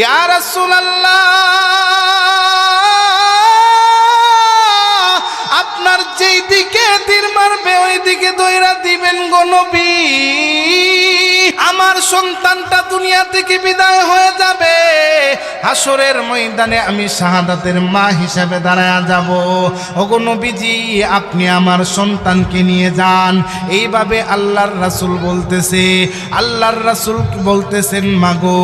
ইয়া রাসূলুল্লাহ, আপনার যেই দিকে তীর মারবে ওই দিকে দৌড়া দিবেন গো নবী। আমার সন্তানটা দুনিয়া থেকে বিদায় হয়ে যাবে, হাসরের ময়দানে আমি শাহাদাতের মা হিসাবে দাঁড়ায়া যাব। ওগো নবীজি, আপনি আমার সন্তানকে নিয়ে যান। এইভাবে আল্লাহর রাসূল বলতেছে। আল্লাহর রাসূল বলতেছেন, মাগো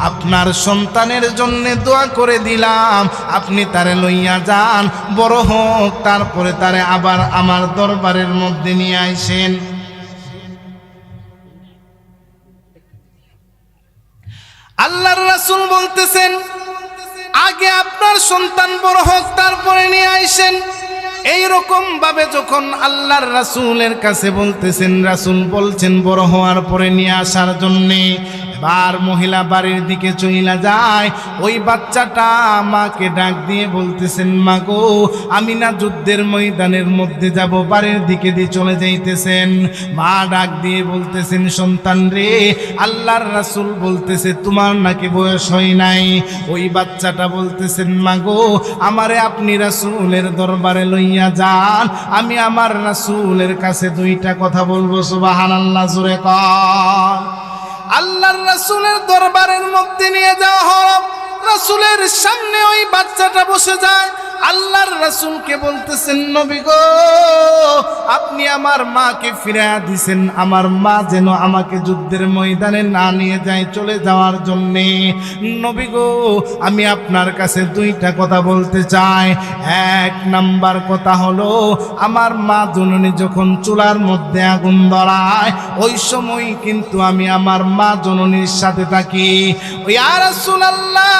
আপনার সন্তানের জন্য দোয়া করে দিলাম, আপনি তারে লইয়া যান, বড় হোক, তারপরে তারে আবার আমার দরবারের মধ্যে নিয়ে আইসেন। আল্লাহর রাসূল বলতেছেন, আগে আপনার সন্তান বড় হোক, তারপরে নিয়ে আইসেন। এইরকম ভাবে যখন আল্লাহর রাসূলের কাছে বলতেছেন, রাসূল বলছেন বড় হওয়ার পরে নিয়ে আসার জন্যে। এবার মহিলা বাড়ির দিকে চইলা যায়। ওই বাচ্চাটা মাকে ডাক দিয়ে বলতেছেন, মা গো, আমি না যুদ্ধের ময়দানের মধ্যে যাব, বাড়ির দিকে দিয়ে চলে যাইতেছেন। মা ডাক দিয়ে বলতেছেন, সন্তান রে, আল্লাহর রাসূল বলতেছে তোমার নাকি বয়স হয় নাই। ওই বাচ্চাটা বলতেছেন, মা গো, আমারে আপনি রাসূলের দরবারে লইয়া যান, আমি আমার রাসূলের কাছে দুইটা কথা বলবো। সুবহানাল্লাহ, জোরে কর। আল্লাহর রাসূলের দরবারের মধ্যে নিয়ে যাওয়া হলো। রাসূলের সামনে ওই বাচ্চাটা বসে যায়। আল্লাহর রাসূলকে বলতেছেন, নবী গো, আপনি আমার মাকে ফিরাইয়া দিছেন, আমার মা যেন আমাকে যুদ্ধের ময়দানে না নিয়ে যায়, চলে যাওয়ার জন্যে। নবী গো, আমি আপনার কাছে দুইটা কথা বলতে চাই। এক নাম্বার কথা হলো, আমার মা জননী যখন চুলার মধ্যে আগুন ধরায়, ওই সময় কিন্তু আমি আমার মা জননীর সাথে থাকি। ইয়া রাসূলুল্লাহ,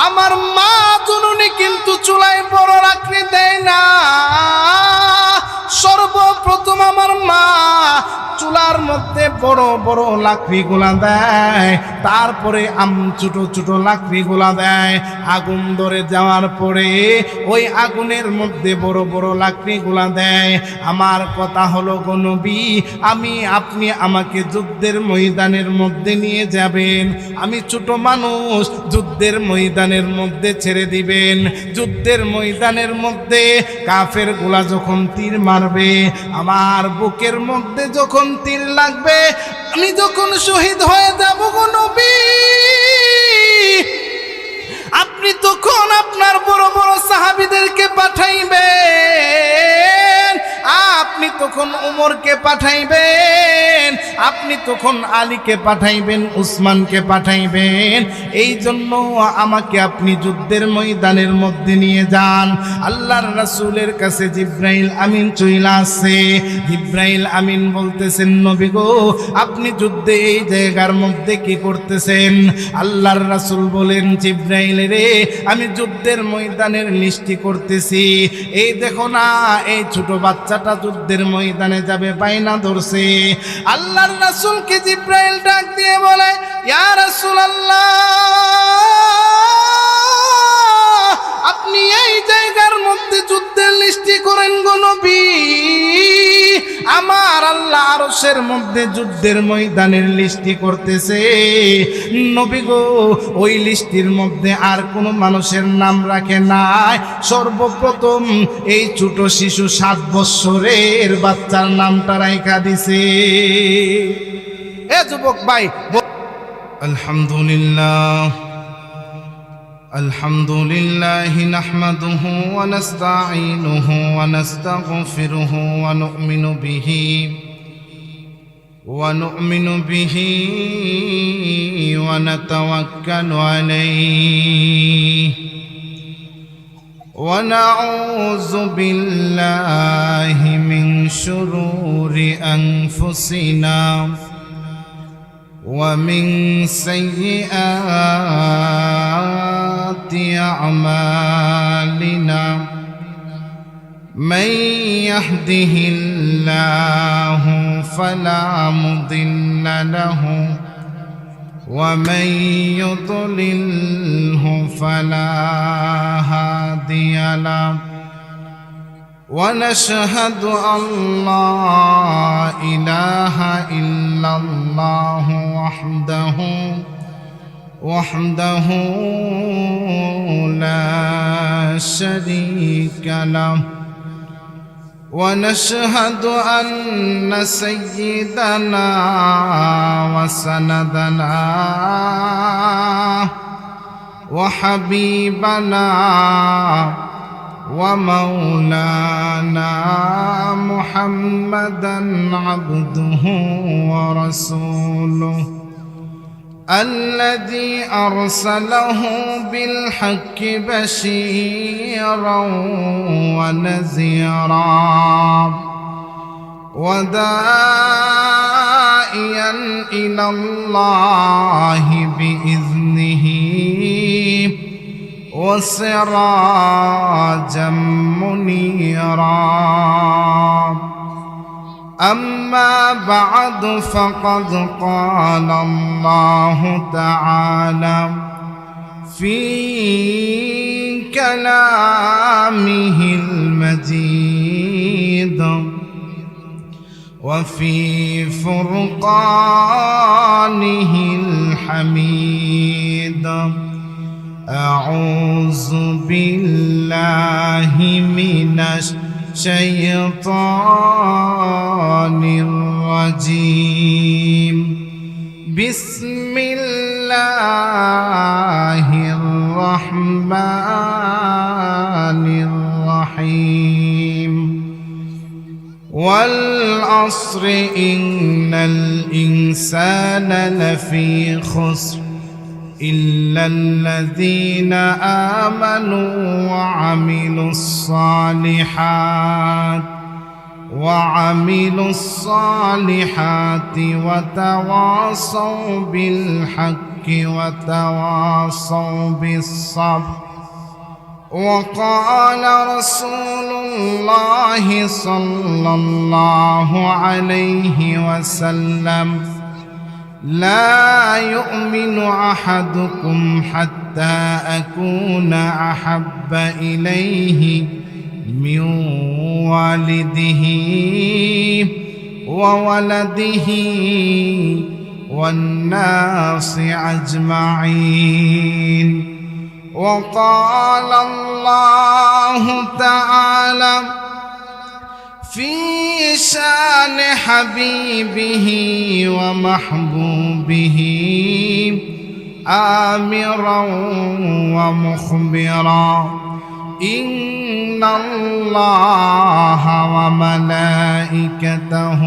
আমার মা জননী কিন্তু চুলায় বড় লাকড়ি দেয় না। সর্বপ্রথম আমার মা চুলার মধ্যে বড় বড় লাকড়িগুলা দেয়, তারপরে ছোট ছোট লাকড়িগুলা দেয়। আগুন ধরে যাওয়ার পরে ওই আগুনের মধ্যে বড় বড় লাকড়িগুলা দেয়। আমার কথা হলো গো নবী, আপনি আমাকে যুদ্ধের ময়দানের মধ্যে নিয়ে যাবেন। আমি ছোট মানুষ, যুদ্ধের ময়দানের মধ্যে ছেড়ে দিবেন। যুদ্ধের ময়দানের মধ্যে কাফের গুলা যখন তীর মারবে, আমার বুকের মধ্যে যখন তীর লাগবে, আমি যখন শহীদ হয়ে যাব গো নবী, আপনি তখন আপনার বড় বড় সাহাবীদেরকে পাঠাইবেন, আপনি তখন উমরকে পাঠাইবেন, আপনি তখন আলীকে পাঠাইবেন, উসমানকে পাঠাইবেন। এই জন্য আমাকে আপনি যুদ্ধের ময়দানের মধ্যে নিয়ে যান। আল্লাহর রাসূলের কাছে জিবরাইল আমিন চইলা আসছে। জিবরাইল আমিন বলতেছেন, নবী গো, আপনি যুদ্ধে এই জায়গার মধ্যে কি করতেছেন? আল্লাহর রাসূল বলেন, জিবরাইল রে, আমি যুদ্ধের ময়দানের লিস্টি করতেছি। এই দেখো না, এই ছোট বাচ্চাটা যুদ্ধের ময়দানে যাবে, বাইনা ধরছে। আল্লাহর রাসূলকে জিবরাইল ডাক দিয়ে বলে, ইয়া রাসূলুল্লাহ, আপনি এই জায়গার মধ্যে যুদ্ধের লিস্টি করেন গো নবী। আমার আল্লাহ আরশের মধ্যে যুদ্ধের ময়দানের লিস্টি করতেছে। নবী গো, ওই লিস্টির মধ্যে আর কোনো মানুষের নাম রাখে নাই। সর্বপ্রথম এই ছোট শিশু 7 বৎসরের বাচ্চার নামটা রাইখা দিছে। এ যুবক ভাই, আলহামদুলিল্লাহ আলহামদুলিল্লাহ নাহমাদুহু ওয়া নাস্তাঈনুহু ওয়া নাস্তাগফিরুহু ওয়া নু'মিনু বিহি ওয়া নাতাওয়াক্কালু আলাইহি ওয়া নাউযু বিল্লাহি মিন শুরুরি আনফুসিনা ومن سيئات أعمالنا من يهده الله فلا مضل له ومن يضلله فلا هادي له ونشهد أن لا إله إلا الله وحده لا شريك له ونشهد أن سيدنا وسندنا وحبيبنا ومولانا محمدا عبده ورسوله الذي أرسله بالحق بشيرا ونذيرا وداعيا إلى الله بإذنه وسراجا منيرا أما بعد فقد قال الله تعالى في كلامه المجيد وفي فرقانه الحميد أعوذ بالله من الشيطان الرجيم بسم الله الرحمن الرحيم والعصر إن الإنسان لفي خسر إلا الذين آمنوا وعملوا الصالحات وتواصوا بالحق وتواصوا بالصبر وقال رسول الله صلى الله عليه وسلم لا يؤمن أحدكم حتى أكون أحب إليه من والده وولده والناس أجمعين وقال الله تعالى في شان حبيبه ومحبوبه آمرا ومخبرا إن الله وملائكته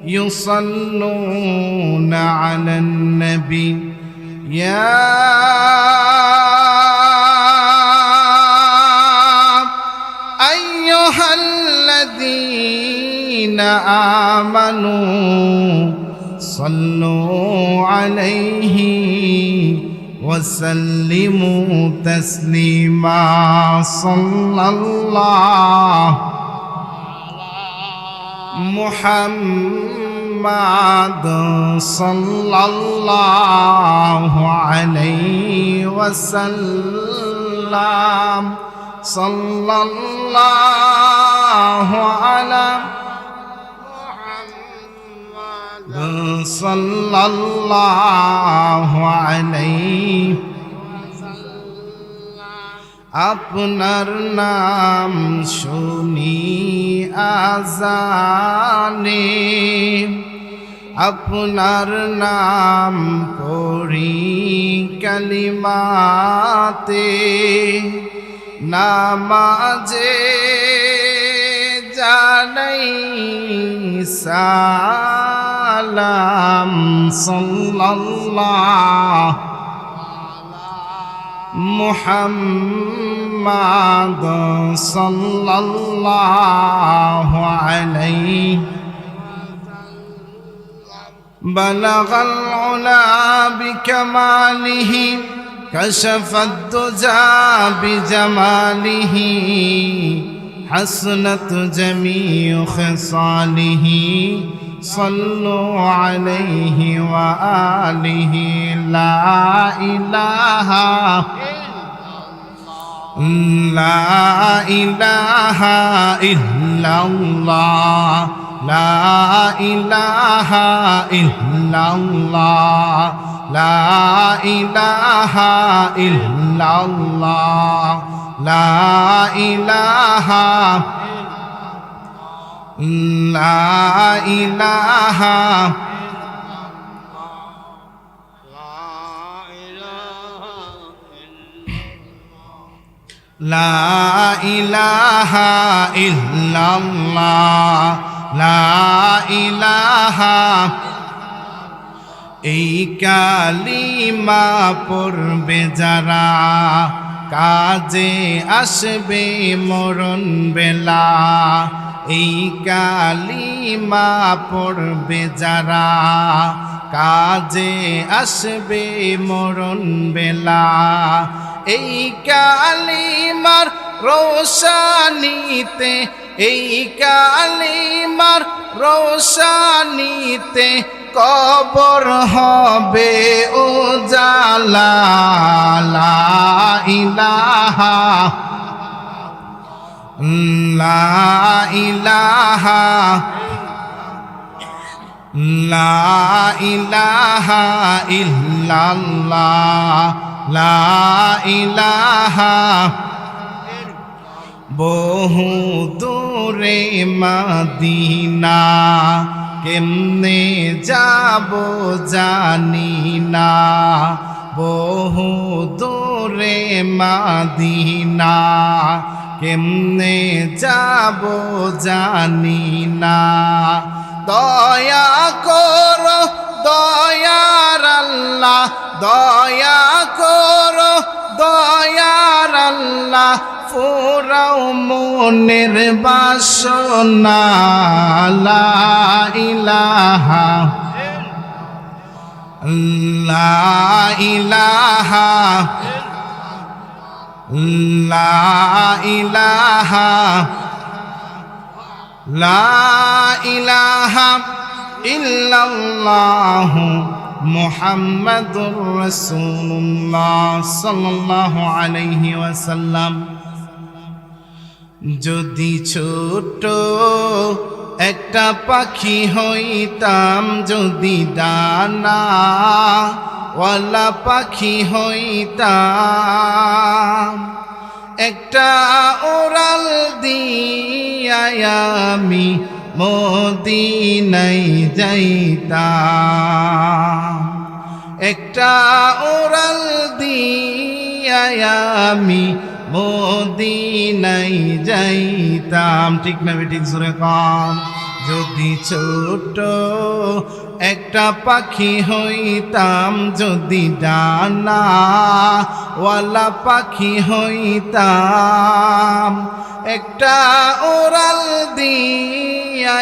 يصلون على النبي يا أيها الذين آمنوا صلوا عليه وسلموا تسليما صلى الله محمد صلى الله عليه وسلم صلى الله على محمد صلى الله عليه আপনার নাম শুনি আজানে আপনার নাম পড়ি কালিমাতে নামাজে জানাই সালাম সাল্লাল্লাহু محمد صلى الله عليه بلغ العلا بكماله كشف الدجى بجماله حسنت جميع خصاله صلوا عليه وآله لا إله লা ইলাহা ইল্লাল্লাহ লা ইলাহা ইল্লাল্লাহ লা ইলাহা ইল্লাল্লাহ লা ইলাহা লা ইলাহা লা ইলাহা ইল্লাল্লাহ লা ইলাহা এই কালিমা পড়বে যারা কাজে আসবে মরণ বেলা এই কালিমা পড়বে যারা কাজে আসবে মরণ বেলা এই কালিমার রোশানীতে এই কালিমার রোশানীতে কবর হবে উজালা লা ইলাহা লা ইলাহা লা ইলাহা ইল্লাল্লাহ লা ইলাহা বহু দূরে মদিনা কেমনে যাব জানি না বহু দূরে মদিনা কেমনে যাব জানি না দয়া করো দয়ার আল্লাহ দয়া করো দয়ার আল্লাহ ফুরাও মনের বাসনা লা ইলাহা লা ইলাহা লা ইলাহা লা ইলাহা ইল্লাল্লাহু মুহাম্মাদুর রাসূলুল্লাহ সাল্লাল্লাহু আলাইহি ওয়াসাল্লাম যদি ছোট একটা পাখি হইতাম যদি ডানা ওয়ালা পাখি হইতাম একটা ওরাল দিয়া আমি মদিনায় যাইতাম একটা ওরাল দিয়া আমি মদিনায় যাইতাম ঠিক না বেঠিক জোরে কম যদি ছোট একটা পাখি হইতাম যদি ডানা ওয়ালা পাখি হইতাম একটা ওরাল দিয়া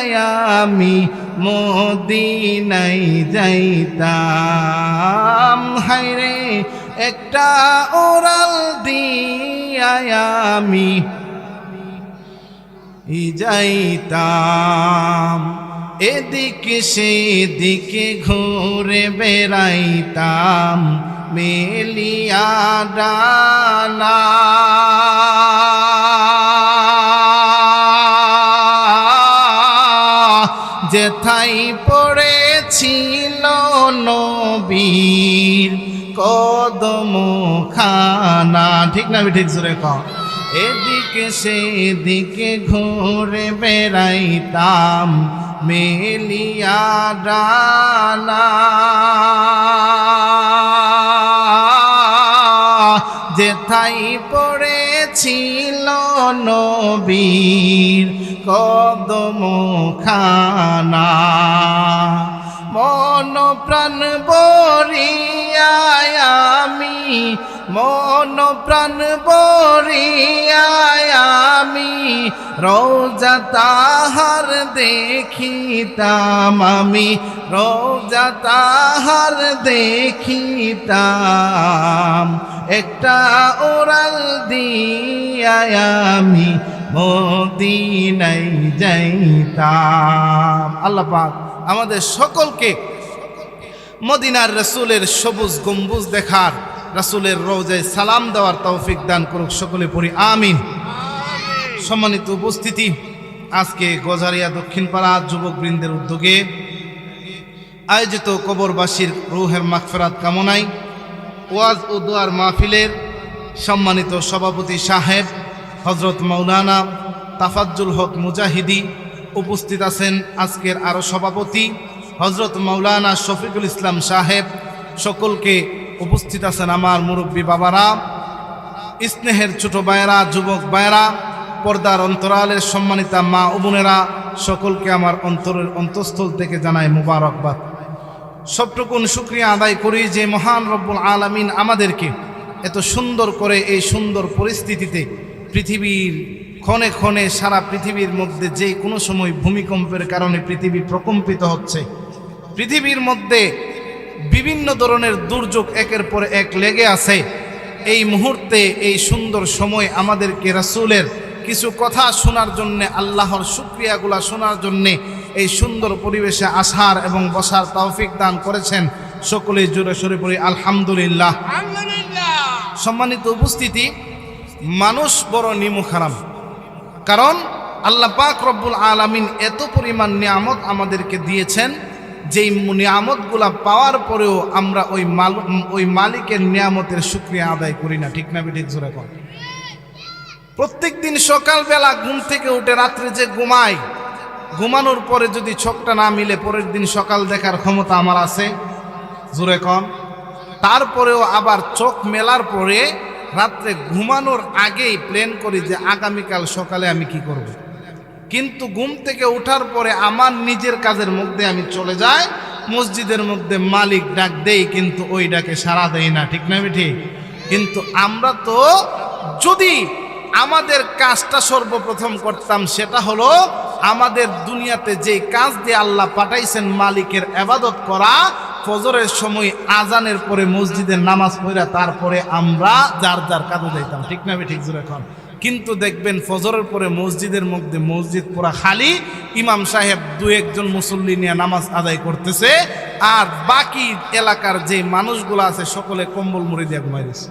আমি মদিনায় যাইতাম হায়রে একটা ওরাল দিয়া আমি যাইতাম এদিকে সেদিকে ঘুরে বেড়াইতাম মেলিয়া ডানা যেথাই পড়েছিল নবীর কদম খানা ঠিক না ঠিক জোরে কম এদিকে সেদিকে ঘুরে বেড়াইতাম মেলিয়া ডানা যেথাই পড়েছিল নবীর কদম খানা মন প্রাণ বরিয়ায় আমি মন প্রাণ বরিয়ায় আমি রোজা তাহার দেখিতাম আমি রোজা তাহার দেখিতাম একটা ওরাল দিয়া আমি মদিনায় যাইতাম আল্লাহ পাক আমাদের সকলকে মদিনার রাসূলের সবুজ গম্বুজ দেখার রাসূলের রওজায় সালাম দেওয়ার তৌফিক দান করুক, সকলে পড়ি আমিন। সম্মানিত উপস্থিতি, আজকে গজারিয়া দক্ষিণপাড়া যুবকবৃন্দের উদ্যোগে আয়োজিত কবরবাসীর রূহের মাগফিরাত কামনায় ওয়াজ ও দোয়ার মাহফিলের সম্মানিত সভাপতি সাহেব হযরত মাওলানা তাফাজ্জুল হক মুজাহিদি, উপস্থিত আছেন আজকের আরও সভাপতি হযরত মাওলানা শফিকুল ইসলাম সাহেব, সকলকে উপস্থিত আছেন আমার মুরব্বী বাবারা, স্নেহের ছোট ভাইয়েরা, যুবক ভাইয়েরা, পর্দার অন্তরালের সম্মানিতা মা ও বোনেরা, সকলকে আমার অন্তরের অন্তঃস্থল থেকে জানাই মুবারকবাদ। সবটুকুন শুকরিয়া আদায় করি যে মহান রব্বুল আলামিন আমাদেরকে এত সুন্দর করে এই সুন্দর পরিস্থিতিতে পৃথিবীর ক্ষণে ক্ষণে সারা পৃথিবীর মধ্যে যে কোনো সময় ভূমিকম্পের কারণে পৃথিবী প্রকম্পিত হচ্ছে, পৃথিবীর মধ্যে বিভিন্ন ধরনের দুর্যোগ একের পর এক লেগে আছে, এই মুহূর্তে এই সুন্দর সময় আমাদেরকে রাসূলের কিছু কথা শোনার জন্যে, আল্লাহর শুকরিয়াগুলা শোনার জন্যে এই সুন্দর পরিবেশে আসার এবং বসার তৌফিক দান করেছেন। সকলেই জোরে সোরে পড়ি আলহামদুলিল্লাহ। সম্মানিত উপস্থিতি, মানুষ বড় নিমুখারাম, কারণ আল্লাহ পাক রব্বুল আলামিন এত পরিমাণ নিয়ামত আমাদেরকে দিয়েছেন, যেই নিয়ামতগুলা পাওয়ার পরেও আমরা ওই মালিকের নিয়ামতের শুকরিয়া আদায় করি না। ঠিক না ঠিক জোরে কর। প্রত্যেক দিন সকালবেলা ঘুম থেকে উঠে রাত্রে যে ঘুমাই, ঘুমানোর পরে যদি চোখটা না মিলে পরের দিন সকাল দেখার ক্ষমতা আমার আছে? জোরে কন। তারপরেও আবার চোখ মেলার পরে রাত্রে ঘুমানোর আগেই প্ল্যান করি যে আগামীকাল সকালে আমি কি করব। কিন্তু ঘুম থেকে ওঠার পরে আমার নিজের কাজের মধ্যে আমি চলে যাই, মসজিদের মধ্যে মালিক ডাক দেই, কিন্তু ওই ডাকে সাড়া দেই না। ঠিক না ঠিক? কিন্তু আমরা তো যদি আমাদের কাজটা সর্বপ্রথম করতাম, সেটা হলো আমাদের দুনিয়াতে যে কাজ দিয়ে আল্লাহ পাঠাইছেন মালিকের ইবাদত করা, ফজরের সময় আজানের পরে মসজিদের নামাজ পড়া, তারপরে আমরা যার যার কাজে যাইতাম। ঠিক না ঠিক জোরে এখন? কিন্তু দেখবেন ফজরের পরে মসজিদের মধ্যে মসজিদ পুরা খালি, ইমাম সাহেব দু একজন মুসল্লি নিয়ে নামাজ আদায় করতেছে, আর বাকি এলাকার যে মানুষগুলো আছে সকলে কম্বল মুড়ি দিয়ে ঘুমাই দিচ্ছে।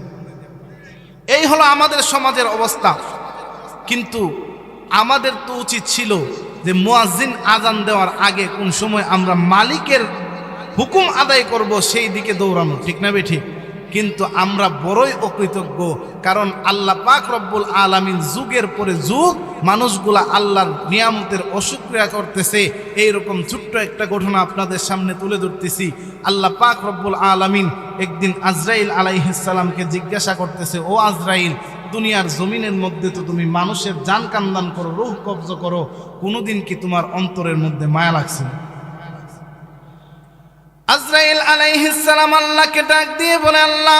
এই হলো আমাদের সমাজের অবস্থা। কিন্তু আমাদের তো উচিত ছিল যে মুয়াজ্জিন আজান দেওয়ার আগে কোন সময় আমরা মালিকের হুকুম আদায় করব সেই দিকে দৌড়ানো। ঠিক না ঠিক? কিন্তু আমরা বড়ই অকৃতজ্ঞ, কারণ আল্লাহ পাক রব্বুল আলামিন যুগের পরে যুগ মানুষগুলা আল্লাহর নিয়ামতের অশুকরিয়া করতেছে। এইরকম ছোট্ট একটা ঘটনা আপনাদের সামনে তুলে ধরতেছি। আল্লাহ পাক রব্বুল আলামিন একদিন আজরাইল আলাইহিস সালামকে জিজ্ঞাসা করতেছে, ও আজরাইল, দুনিয়ার জমিনের মধ্যে তো তুমি মানুষের জান কান্দান করো, রূহ কবজ করো, কোনোদিন কি তোমার অন্তরের মধ্যে মায়া লাগছে? আজরাইল আলাইহিস সালাম আল্লাহকে ডাক দিয়ে বলে, আল্লাহ,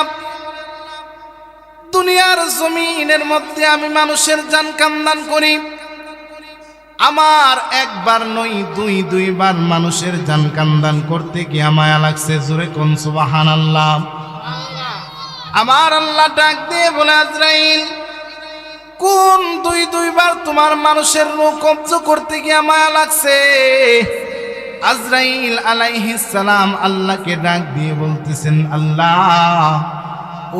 দুনিয়ার জমিনের মধ্যে আমি মানুষের জান কান্দান করি, আমার একবার নয় দুইবার মানুষের জান কান্দান করতে কি মায়া লাগছে? জোরে কোন সুবহানাল্লাহ। আমার আল্লাহ ডাক দিয়ে বলে, আজরাইল, কোন দুইবার তোমার মানুষের রূহ কবজ করতে গিয়ে মায়া লাগছে? আজরাইল আলাইহিস সালাম আল্লাহকে ডাক দিয়ে বলতেছেন, আল্লাহ,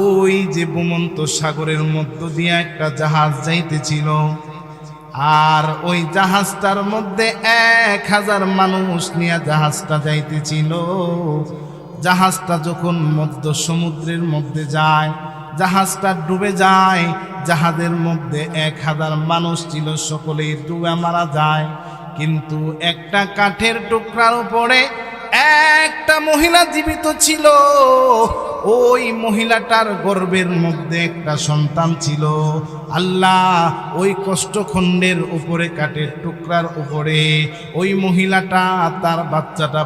ওই যে ভূমন্ত সাগরের মধ্য দিয়ে একটা জাহাজ যাইতেছিল, আর ওই জাহাজটার মধ্যে 1000 মানুষ নিয়ে জাহাজটা যাইতেছিল। জাহাজটা যখন মধ্য সমুদ্রের মধ্যে যায়, জাহাজটা ডুবে যায়, জাহাজের মধ্যে 1000 মানুষ ছিল, সকলেই ডুবে মারা যায়। কিন্তু একটা কাঠের টুকরার উপরে একটা মহিলা জীবিত ছিল, ওই মহিলাটার গর্ভের মধ্যে একটা সন্তান ছিল। আল্লাহ, ওই কষ্টখণ্ডের উপরে, কাঠের টুকরার উপরে ওই মহিলাটা তার বাচ্চাটা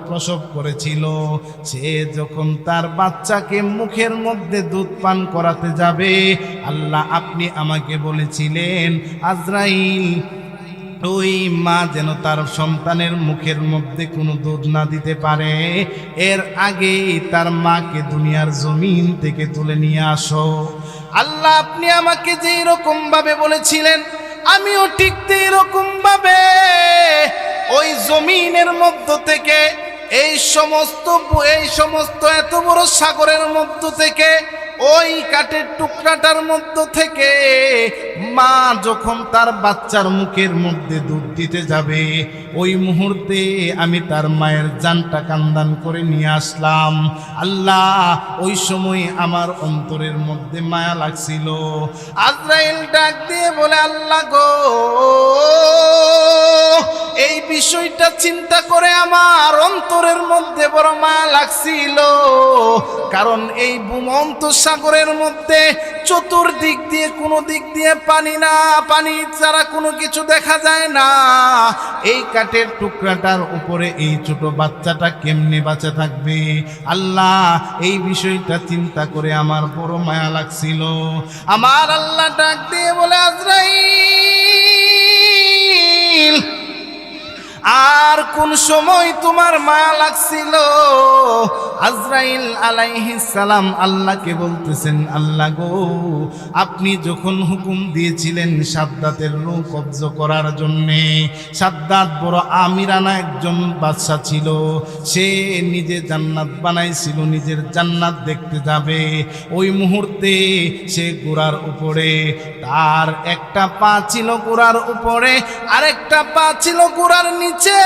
প্রসব করেছিল। সে যখন তার বাচ্চাকে মুখের মধ্যে দুধ পান করাতে যাবে, আল্লাহ আপনি আমাকে বলেছিলেন, আজরাইল, ওই মা যেন তার সন্তানের মুখের মধ্যে কোনো দুধ না দিতে পারে, এর আগে তার মাকে দুনিয়ার জমিন থেকে তুলে নিয়ে আসো। আল্লাহ, আপনি আমাকে যেই রকম ভাবে বলেছিলেন, আমিও ঠিক সেই রকম ভাবে ওই জমিনের মধ্য থেকে এই সমস্ত এত বড় সাগরের মধ্য থেকে ওই কাঠের টুকরাটার মধ্য থেকে মা যখন তার বাচ্চার মুখের মধ্যে দুধ দিতে যাবে, ওই মুহূর্তে আমি তার মায়ের জানটা কান্দান করে নিয়ে আসলাম। আল্লাহ, ওই সময় আমার অন্তরের মধ্যে মায়া লাগছিল। আজরাইল ডাক দিয়ে বলে, আল্লাহ গো, এই বিষয়টা চিন্তা করে আমার অন্তরের মধ্যে বড় মায়া লাগছিল। কারণ এই ভূমন্ত সাগরের মধ্যে চতুর্দিক দিয়ে কোনো দিক দিয়ে পানি না, পানি ছাড়া কোনো কিছু দেখা যায় না। এই কাঠের টুকরাটার উপরে এই ছোট বাচ্চাটা কেমনে বাঁচা থাকবে? আল্লাহ, এই বিষয়টা চিন্তা করে আমার বড় মায়া লাগছিল। আমার আল্লাহ ডাক দিয়ে বলে, আজরাইল, আর কোন সময় তোমার মায়া লাগছিল? আজরাইল আলাইহিস সালাম আল্লাহকে বলতেছেন, আল্লাহ গো, আপনি যখন হুকুম দিয়েছিলেন সাদ্দাতের রূহ কবজ করার জন্যে, সাদ্দাত বড় আমিরানা একজন বাদশা ছিল, সে নিজে জান্নাত বানাইছিল, নিজের জান্নাত দেখতে যাবে। ওই মুহূর্তে সে ঘোড়ার উপরে, তার একটা পা ছিল ঘোড়ার উপরে, আরেকটা পা ছিল ঘোড়ার নিচে।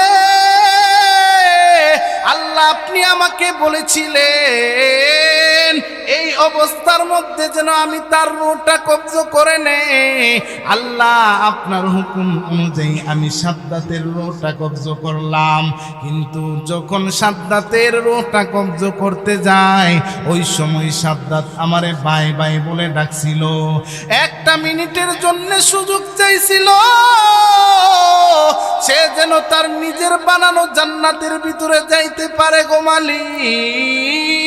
আল্লাহ, আপনি আমাকে বলেছিলেন এই অবস্থার মধ্যে যেন আমি তার রূহটা কবজ করে নেই। আল্লাহ, আপনার হুকুম অনুযায়ী আমি সাদ্দাতের রূহটা কবজ করলাম। কিন্তু যখন সাদ্দাতের রূহটা কবজ করতে যায়, ওই সময় সাদ্দাত আমারে বাই বাই বলে ডাকছিল। একটা মিনিটের জন্য সুযোগ চাইছিল, সে যেন তার নিজের বানানো জান্নাতের ভিতরে যাইতে পারে। গো মালিক,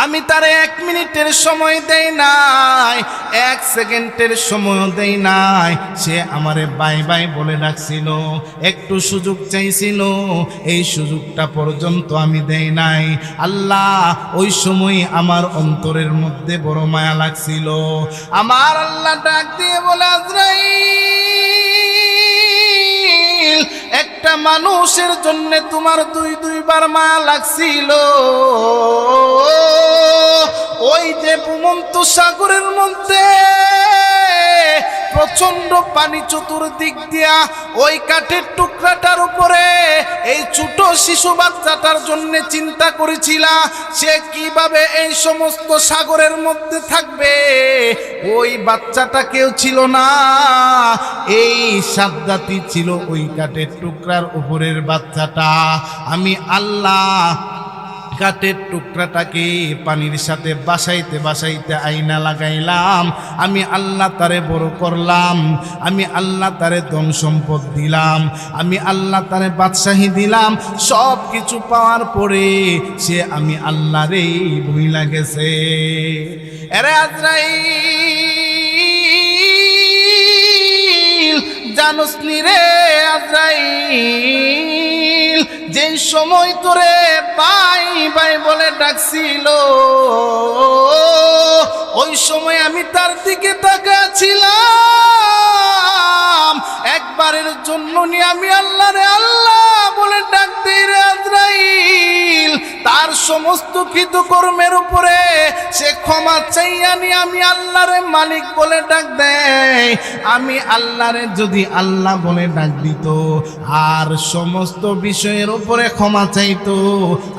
আমি তারে 1 মিনিটের সময় দেই নাই, 1 সেকেন্ডের সময় দেই নাই, সে আমারে বাই বাই বলে ডাকছিল, একটু সুযোগ চাইছিল, এই সুযোগটা পর্যন্ত আমি দেই নাই। আল্লাহ, ওই সময় আমার অন্তরের মধ্যে বড় মায়া লাগছিল। আমার আল্লাহ ডাক দিয়ে বলে, আজরাইল, একটা মানুষের জন্য তোমার 2-2বার মায়া লাগছিল। ওই যে ভূমন্ত সাগরের মধ্যে প্রচন্ড পানি চতুর্দিক দিয়া, ওই কাঠের টুকরাটার উপরে এই ছোট শিশু বাচ্চাটার জন্য চিন্তা করেছিলা, সে কিভাবে এই সমস্ত সাগরের মধ্যে থাকবে। ওই বাচ্চাটা কেউ ছিল না, এই সাদ্দাতই ছিল ওই কাঠের টুকরার উপরের বাচ্চাটা। আমি আল্লাহ কাঠের টুকরাটাকে পানির সাথে বাসাইতে বাসাইতে আয়না লাগাইলাম। আমি আল্লাহ তারে বড় করলাম, আমি আল্লাহ তারে ধন সম্পদ দিলাম, আমি আল্লাহ তারে বাদশাহী দিলাম। সব কিছু পাওয়ার পরে সে আমি আল্লাহরে ভুইলা গেছে। এরে আজরাইল, জানোস নি রে আজরাইল, যে সময় তোরে বাই বাই বলে ডাকছিল, ওই সময় আমি তার দিকে তাকাচ্ছিলাম। একবারের জন্য নিয়ে আমি আল্লাহরে আল্লাহ বলে ডাক দিই রে আজরাইল, তার সমস্ত কৃতকর্মের উপরে সে ক্ষমা চাইয়া নিয়ে আমি আল্লাহরে মালিক বলে ডাক দেয়। আমি আল্লাহরে যদি আল্লাহ বলে ডাক দিত আর সমস্ত বিষয়ের উপরে ক্ষমা চাইতো,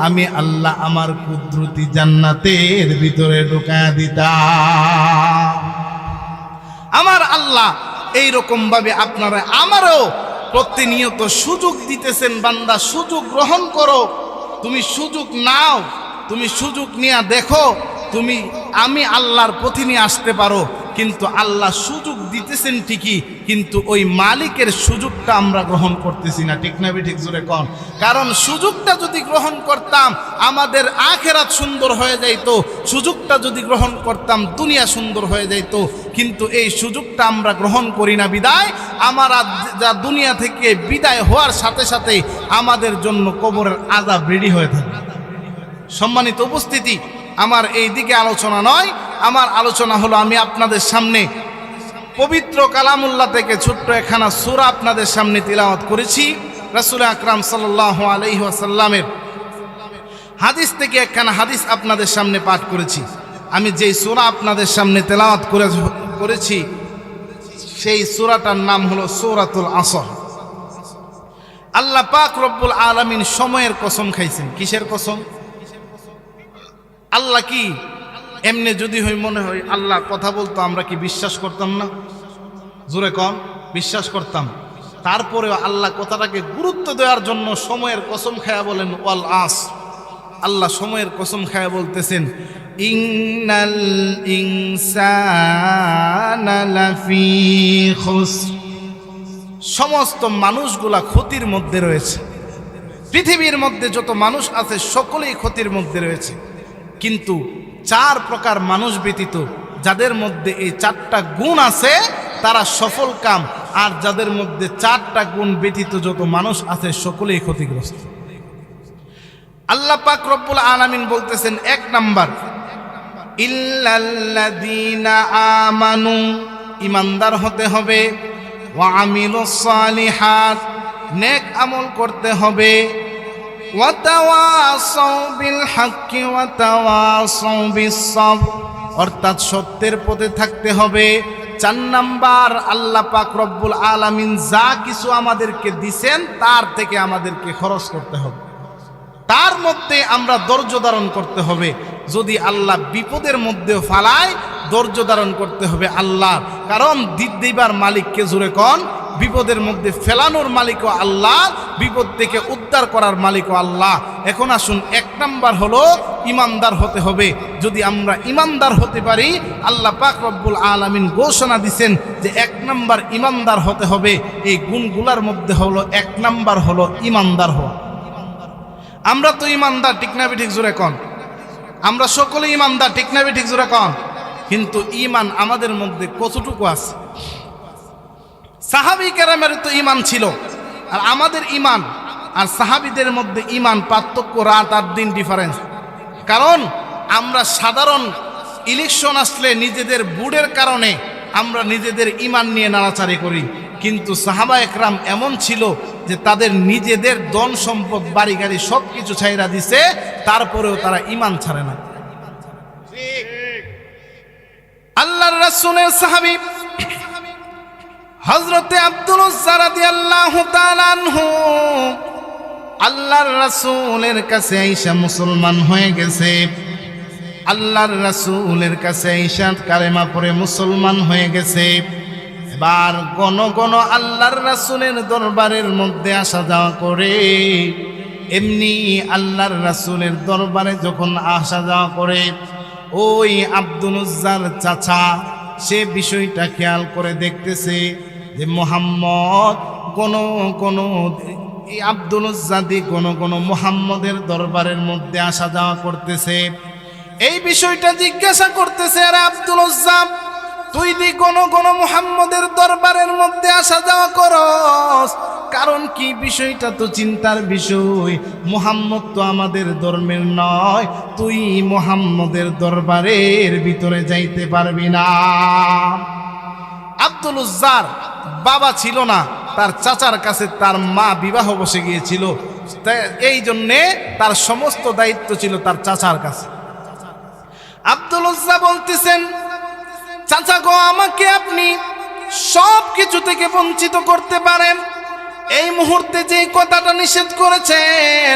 আমি আল্লাহ আমার কুদরতি জান্নাতের ভিতরে ঢুকায়া দিতাম। আমার আল্লাহ এইরকম ভাবে আপনারা আমারও প্রতিনিয়ত সুযোগ দিতেছেন। বান্দা, সুযোগ গ্রহণ করো। তুমি সুযোগ নাও, তুমি সুযোগ নিয়ে দেখো, তুমি আমি আল্লাহর পথে নিয়ে আসতে পারো। কিন্তু আল্লাহ সুযোগ দিতেছেন ঠিকই, কিন্তু ওই মালিকের সুযোগটা আমরা গ্রহণ করতেছি না। ঠিক না ঠিক জোরে কন। কারণ সুযোগটা যদি গ্রহণ করতাম আমাদের আখিরাত সুন্দর হয়ে যাইতো, সুযোগটা যদি গ্রহণ করতাম দুনিয়া সুন্দর হয়ে যাইতো। কিন্তু এই সুযোগটা আমরা গ্রহণ করি না বিদায় আমরা যা দুনিয়া থেকে বিদায় হওয়ার সাথে সাথে আমাদের জন্য কবরের আযাব রেডি হয়ে থাকে। সম্মানিত উপস্থিতি, আমার এই দিকে আলোচনা নয়, আমার আলোচনা হলো আমি আপনাদের সামনে পবিত্র কালামুল্লাহ থেকে ছোট্ট একখানা সূরা আপনাদের সামনে তিলাওয়াত করেছি। রাসূল আকরাম সাল্লাল্লাহু আলাইহি ওয়াসাল্লামের হাদিস থেকে একখানা হাদিস আপনাদের সামনে পাঠ করেছি। আমি যেই সূরা আপনাদের সামনে তেলাওয়াত করেছি সেই সূরাটার নাম হলো সূরাতুল আসর। আল্লাহ পাক রব্বুল আলামিন সময়ের কসম খাইছেন। কিসের কসম? আল্লাহ কি এমনি যদি মনে হয় আল্লাহ কথা বলতো আমরা কি বিশ্বাস করতাম না? জোরে কম, বিশ্বাস করতাম। তারপরেও আল্লাহ কথাটাকে গুরুত্ব দেওয়ার জন্য সময়ের কসম খায়া বলেন ওয়াল আস। আল্লাহ সময়ের কসম খায়া বলতেছেন ইন্নাল ইনসানা লাফি খুসর। সমস্ত মানুষগুলা ক্ষতির মধ্যে রয়েছে। পৃথিবীর মধ্যে যত মানুষ আছে সকলেই ক্ষতির মধ্যে রয়েছে, কিন্তু 4 প্রকার মানুষ ব্যতীত যাদের মধ্যে এই 4টা গুণ আছে তারা সফল কাম, আর যাদের মধ্যে 4টা গুণ ব্যতীত যত মানুষ আছে সকলেই ক্ষতিগ্রস্ত। আল্লাহ পাক রব্বুল আলামিন বলতেছেন 1 নাম্বার ইল্লাল্লাযীনা আমানু, ইমানদার হতে হবে, ওয়া আমিলুস সালিহাত, নেক আমল করতে হবে, ওয়া তাওয়াসাউ বিল হাক্কি ওয়া তাওয়াসাউ বিস সাবর, অর্থাৎ সত্যের পথে থাকতে হবে। 4 নাম্বার আল্লাহ পাক রব্বুল আলামিন যা কিছু আমাদেরকে দিবেন তার থেকে আমাদেরকে খরচ করতে হবে, তার মধ্যে আমরা ধৈর্য ধারণ করতে হবে। যদি আল্লাহ বিপদের মধ্যেও ফালায় ধৈর্য ধারণ করতে হবে আল্লাহ, কারণ দিবার মালিককে জোরে কোন, বিপদের মধ্যে ফেলানোর মালিকও আল্লাহ, বিপদ থেকে উদ্ধার করার মালিকও আল্লাহ। এখন আসুন 1 নাম্বার হলো ইমানদার হতে হবে। যদি আমরা ইমানদার হতে পারি, আল্লাহ পাক রব্বুল আলামিন ঘোষণা দিয়েছেন যে 1 নাম্বার ইমানদার হতে হবে। এই গুণগুলার মধ্যে হলো 1 নাম্বার হলো ইমানদার হওয়া। আমরা তো ইমানদার, ঠিক না ঠিক জোরে কোন? আমরা সকলে ইমানদার, ঠিক না ঠিক জোরে কোন? কিন্তু ঈমান আমাদের মধ্যে কতটুকু আছে? সাহাবী কেরামের তো ঈমান ছিল, আর আমাদের ঈমান আর সাহাবীদের মধ্যে ঈমান পার্থক্য রাত আর দিন ডিফারেন্স। কারণ আমরা সাধারণ ইলেকশন আসলে নিজেদের বুড়ের কারণে আমরা নিজেদের ঈমান নিয়ে নাড়াচাড়ি করি, কিন্তু সাহাবা একরাম এমন ছিল যে তাদের নিজেদের ধন সম্পদ বাড়ি গাড়ি সব কিছু ছাইরা দিছে, তারপরেও তারা ঈমান ছাড়ে না। আল্লাহর রাসূলের সাহাবী হযরতে আব্দুল উজ্জা রাদিয়াল্লাহু তাআলা আনহু আল্লাহর রাসূলের কাছে আইসা মুসলমান হয়ে গেছে। আল্লাহর রাসূলের কাছে আইসা কালেমা পড়ে মুসলমান হয়ে গেছে। এবার গণ গণ আল্লাহর রাসূলের দরবারের মধ্যে আসা যাওয়া করে। এমনি আল্লাহর রাসূলের দরবারে যখন আসা যাওয়া করে, ওই আব্দুল উজ্জার চাচা সে বিষয়টা খেয়াল করে দেখতেছে যে মুহাম্মদ কোন এই আব্দুল উজ্জা দি কোন মুহাম্মদের দরবারের মধ্যে আসা যাওয়া করতেছে। এই বিষয়টা জিজ্ঞাসা করতেছে, আরে আব্দুল উজ্জা, তুই দি কোন মুহাম্মদের দরবারের মধ্যে আসা যাওয়া করস, কারণ কি? বিষয়টা তো চিন্তার বিষয়। মুহাম্মদ তো আমাদের ধর্মের নয়, তুই মুহাম্মদের দরবারের ভিতরে যাইতে পারবি না। আব্দুল উজ্জার বাবা ছিল না, তার চাচার কাছে তার মা বিবাহ বসে গিয়েছিল, এই জন্যে তার সমস্ত দায়িত্ব ছিল তার চাচার কাছে। আব্দুল উজ্জা বলতেছেন, চাচা গো, আমাকে আপনি সব কিছু থেকে বঞ্চিত করতে পারেন, এই মুহূর্তে যে কথাটা নিষেধ করেছেন,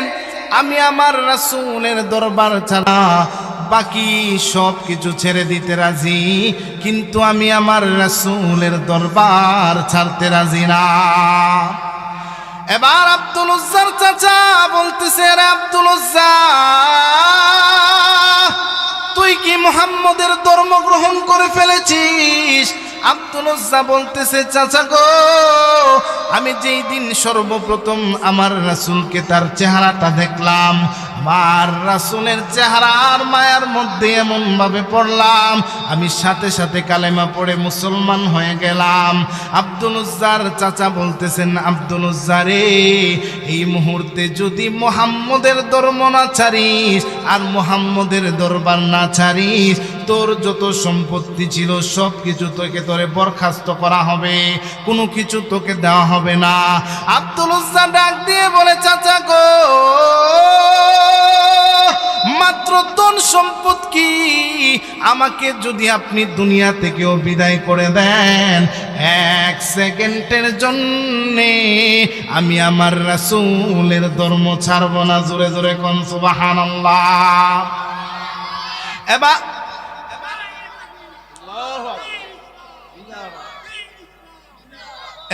আমি আমার রাসূলের দরবার ছাড়া বাকি সব কিছু ছেড়ে দিতে রাজি, কিন্তু আমি আমার রাসূলের দরবার ছাড়তে রাজি না। এবার আব্দুল উজ্জার চাচা বলতেছে, আরে আব্দুল উজ্জা, তুই কি মুহাম্মদের ধর্ম গ্রহণ করে ফেলেছিস? আব্দুল উজ্জা বলতেছে, চাচা গো, আমি যেই দিন সর্বপ্রথম আমার রাসূলকে তার চেহারাটা দেখলাম, আমার রাসূলের চেহারার মায়ার মধ্যে এমন ভাবে পড়লাম, আমি সাথে সাথে কালেমা পড়ে মুসলমান হয়ে গেলাম। আব্দুল উজ্জার চাচা বলতেছেন, আব্দুল উজ্জা রে, এই মুহূর্তে যদি মুহাম্মদের ধর্ম না ছাড়িস আর মুহাম্মদের দরবার না ছাড়িস, তোর যত সম্পত্তি ছিল সব কিছু তোরে বরখাস্ত করা হবে, কোনো কিছু তোকে দেওয়া হবে না। আব্দুল উজ্জা ডাক দিয়ে বলে, চাচা গো, সম্পদ কি? আমাকে যদি আপনি দুনিয়া থেকেও বিদায় করে দেন, 1 সেকেন্ডের জন্যে আমি আমার রাসূলের ধর্ম ছাড়ব না। জোরে জোরে কোন সুবহানাল্লাহ।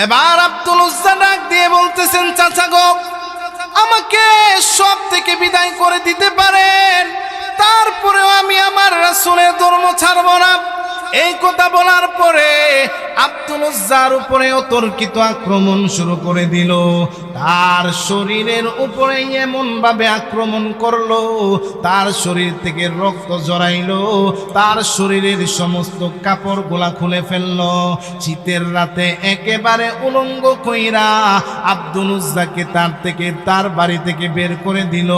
এবার আব্দুল উজ্জা ডাক দিয়ে বলতেছেন, চাচা গো, আমাকে সব থেকে বিদায় করে দিতে পারেন, তারপরেও আমি আমার রাসূলের ধর্ম ছাড়ব না। এই কথা বলার পরে আব্দুল উজ্জার উপরে অতর্কিত আক্রমণ শুরু করে দিল। তার শরীরের উপরে এমন ভাবে আক্রমণ করলো, তার শরীর থেকে রক্ত জড়াইলো, তার শরীরের সমস্ত কাপড়গুলা খুলে ফেললো। শীতের রাতে একেবারে উলঙ্গ কইরা আব্দুল উজ্জাকে তার বাড়ি থেকে বের করে দিল।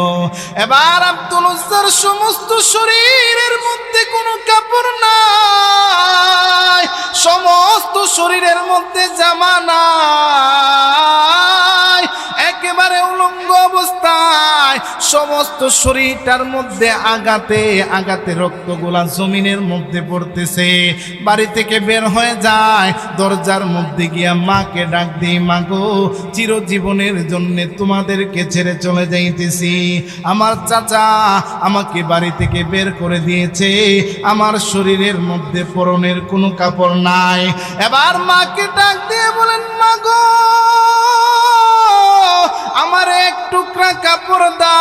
এবার আব্দুল উজ্জার সমস্ত শরীরের মধ্যে কোনো কাপড় নাই, সমস্ত শরীরের মধ্যে জামা নাই, একেবারে উলঙ্গ অবস্থায় সমস্ত শরীরটার মধ্যে আঘাতে আঘাতে রক্তগুলা জমিনের মধ্যে পড়তেছে। বাড়ি থেকে বের হয়ে যায়, দরজার মধ্যে গিয়া মাকে ডাক দিই, মা গো, চিরজীবনের জন্য তোমাদেরকে ছেড়ে চলে যাইতেছি। আমার চাচা আমাকে বাড়ি থেকে বের করে দিয়েছে, আমার শরীরের মধ্যে পরনের কোনো কাপড় নাই। এবার মাকে ডাক দিয়ে বলেন, মা গো, আমার এক টুকরা কাপড় দাও,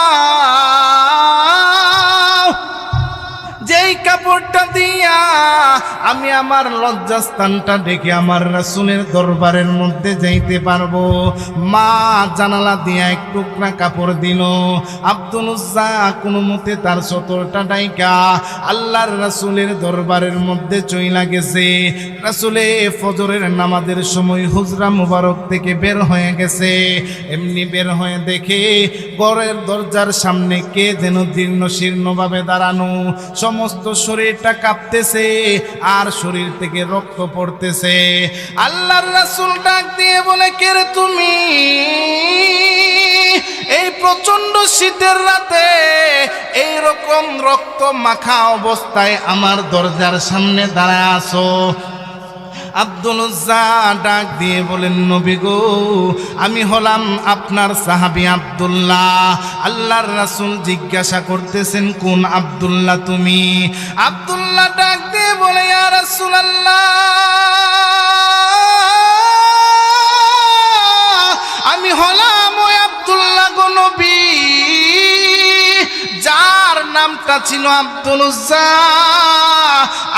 যেই কাপড়টা দিয়া আমি আমার লজ্জাস্থানটা ডেকে আমার রাসূলের দরবারের মধ্যে যাইতে পারবো। মা জানালা দিয়া এক টুকরা কাপড় দিল। আব্দুল উজ্জা কোনো মতে তার সতরটা ডাইকা আল্লাহর রাসূলের দরবারের মধ্যে চইলা গেছে। রাসূলে ফজরের নামাজের সময় হুজরা মুবারক থেকে বের হয়ে গেছে। এমনি বের হয়ে দেখে ঘরের দরজার সামনে কে যেন জীর্ণ শীর্ণভাবে দাঁড়ানো, সমস্ত শরীরটা কাঁপতেছে আর শরীর থেকে রক্ত পড়তেছে। আল্লাহর রাসূল ডাক দিয়ে বলে, কে রে তুমি? এই প্রচন্ড শীতের রাতে এই রকম রক্ত মাখা অবস্থায় আমার দরজার সামনে দাঁড়ায় আছো? আব্দুল উজ্জা ডাক দিয়ে বলেন, নবী গো, আমি হলাম আপনার সাহাবী আব্দুল্লাহ। আল্লাহর রাসূল জিজ্ঞাসা করতেছেন, কোন আব্দুল্লাহ তুমি? আব্দুল্লাহ ডাক দিয়ে বলে, ইয়া রাসূলুল্লাহ, আমি হলাম ওই আব্দুল্লাহ গো নবী, যার নামটা ছিল আব্দুল উজ্জা।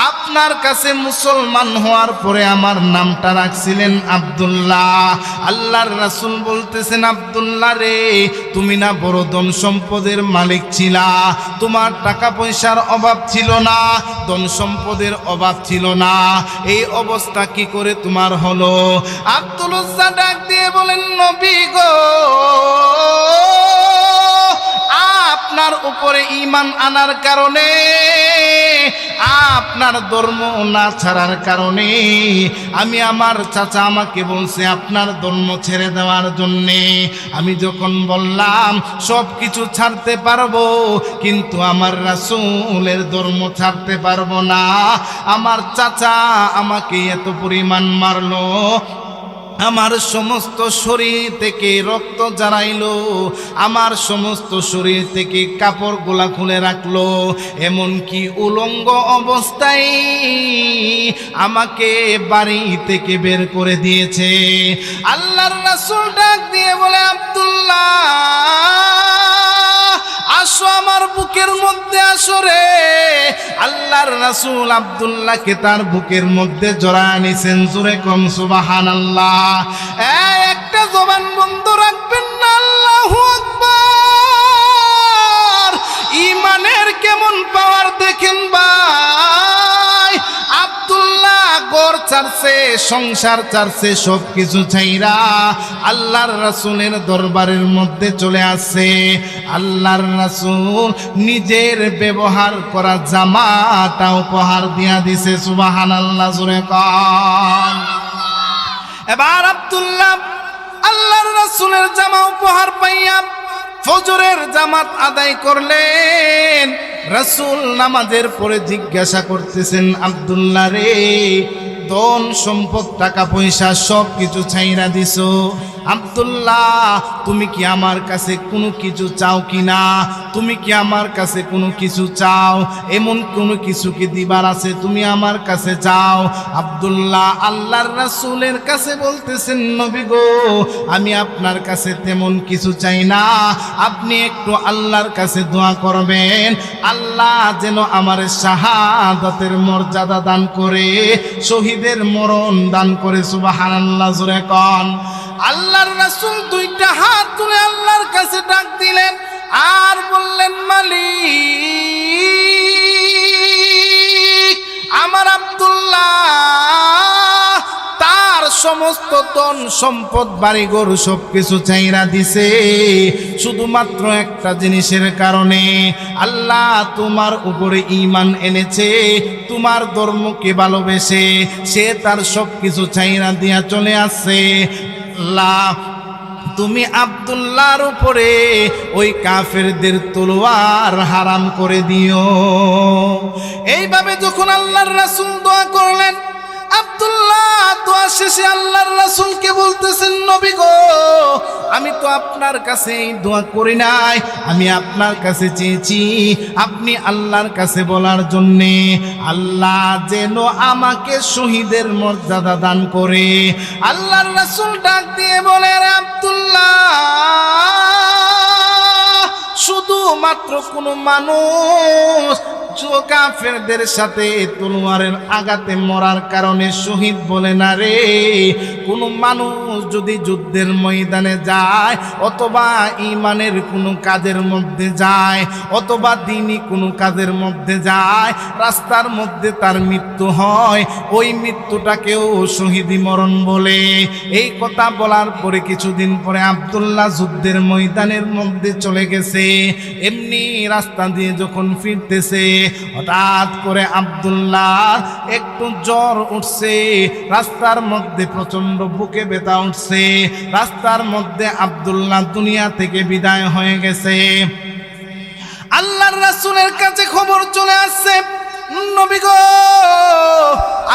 আপনার কাছে মুসলমান হওয়ার পরে আমার নামটা রাখছিলেন আব্দুল্লাহ। আল্লাহর রাসূল বলতেছেন, আব্দুল্লাহ রে, তুমি না বড় ধন সম্পদের মালিক ছিলা, তোমার টাকা পয়সার অভাব ছিল না, ধন সম্পদের অভাব ছিল না, এই অবস্থা কি করে তোমার হলো? আব্দুল উজ্জা ডাক দিয়ে বলেন, নবী গো, আপনার উপরে ঈমান আনার কারণে, আপনার ধর্ম না ছাড়ার কারণে আমি, আমার চাচা আমাকে বলছে আপনার ধর্ম ছেড়ে দেওয়ার জন্যে। আমি যখন বললাম সব কিছু ছাড়তে পারবো, কিন্তু আমার রাসূলের ধর্ম ছাড়তে পারবো না, আমার চাচা আমাকে এত পরিমাণ মারলো, আমার সমস্ত শরীর থেকে রক্ত ঝরাইলো, আমার সমস্ত শরীর থেকে কাপড়গুলা খুলে রাখলো, এমনকি উলঙ্গ অবস্থায় আমাকে বাড়ি থেকে বের করে দিয়েছে। আল্লাহর রাসূল ডাক দিয়ে বলে, আব্দুল্লাহ, আসো আমার বুকের মধ্যে আসো রে। আল্লাহর রাসূল আব্দুল্লাহকে তার বুকের মধ্যে জড়ায় নিছেন। জোরে কোন সুবহানাল্লাহ। একটা জবান বন্ধ রাখবেন না। আল্লাহু আকবার। ঈমানের কেমন পাওয়ার দেখেন ভাই। আব্দুল্লাহ ঘর ছাড়ছে, সংসার ছাড়ছে, সব কিছু ছাইরা আল্লাহর রাসূলের দরবারের মধ্যে চলে আসছে। আল্লাহর রাসূল নিজের ব্যবহার করা জামাটা উপহার দিয়া দিছে। সুবহানাল্লাহ, জোরে কোন। এবার আব্দুল্লাহ আল্লাহর রাসূলের জামা উপহার পাইয়া ফজরের জামাত আদায় করলেন। রাসূল নামাজের পরে জিজ্ঞাসা করতেছেন, আব্দুল্লাহ রে, ধন সম্পদ টাকা পয়সা সব কিছু ছাইরা দিছো, আব্দুল্লাহ তুমি কি আমার কাছে কোনো কিছু চাও কিনা? তুমি কি আমার কাছে কোনো কিছু চাও? এমন কোনো কিছু কি দিবার আছে তুমি আমার কাছে চাও? আব্দুল্লাহ আল্লাহর রাসূলের কাছে বলতেছেন, নবী গো, আমি আপনার কাছে তেমন কিছু চাই না, আপনি একটু আল্লাহর কাছে দোয়া করবেন, আল্লাহ যেন আমার শাহাদাতের মর্যাদা দান করে, শহীদের মরণ দান করে। সুবহানাল্লাহ, জোরে কোন। আল্লাহর রাসূল দুইটা হাত তুলে আল্লাহর কাছে ডাক দিলেন আর বললেন, মালিক, আমার আব্দুল্লাহ তার সমস্ত ধন সম্পদ বাড়িঘর সবকিছু চাইরা দিছে, শুধুমাত্র একটা জিনিসের কারণে, আল্লাহ তোমার উপরে ঈমান এনেছে, তোমার ধর্মকে ভালোবেসে সে তার সবকিছু চাইরা দিয়া চলে আসছে। আল্লাহ তুমি আব্দুল্লাহর উপরে ওই কাফেরদের তলোয়ার হারাম করে দিও। এইভাবে যখন আল্লাহর রাসূল দোয়া করলেন, আব্দুল্লাহ দোয়া শেষে আল্লাহর রাসূলকে বলতেছেন, নবী গো, আমি তো আপনার কাছে এই দোয়া করি নাই, আমি আপনার কাছে চেয়েছি আপনি আল্লাহর কাছে বলার জন্যে, আল্লাহ যেন আমাকে শহীদের মর্যাদা দান করে। আল্লাহর রাসূল ডাক দিয়ে বলেন, আব্দুল্লাহ শুধুমাত্র কোনো মানুষ কাফেরদের সাথে তলোয়ারের আঘাতে মরার কারণে শহীদ বলে না রে, কোনো মানুষ যদি যুদ্ধের ময়দানে যায়, অথবা ঈমানের কোনো কাজের মধ্যে যায়, অথবা দ্বীনি কোনো কাজের মধ্যে যায়, রাস্তার মধ্যে তার মৃত্যু হয়, ওই মৃত্যুটাকেও শহীদি মরণ বলে। এই কথা বলার পরে কিছুদিন পরে আব্দুল্লাহ যুদ্ধের ময়দানের মধ্যে চলে গেছে। এমনি রাস্তা দিয়ে যখন ফিরতেছে, হঠাৎ করে আব্দুল্লাহ একটু জ্বর উঠছে, রাস্তার মধ্যে প্রচন্ড বুকে ব্যথা উঠছে, রাস্তার মধ্যে আব্দুল্লাহ দুনিয়া থেকে বিদায় হয়ে গেছে। আল্লাহর রাসূলের কাছে খবর চলে আসছে, নবী গো,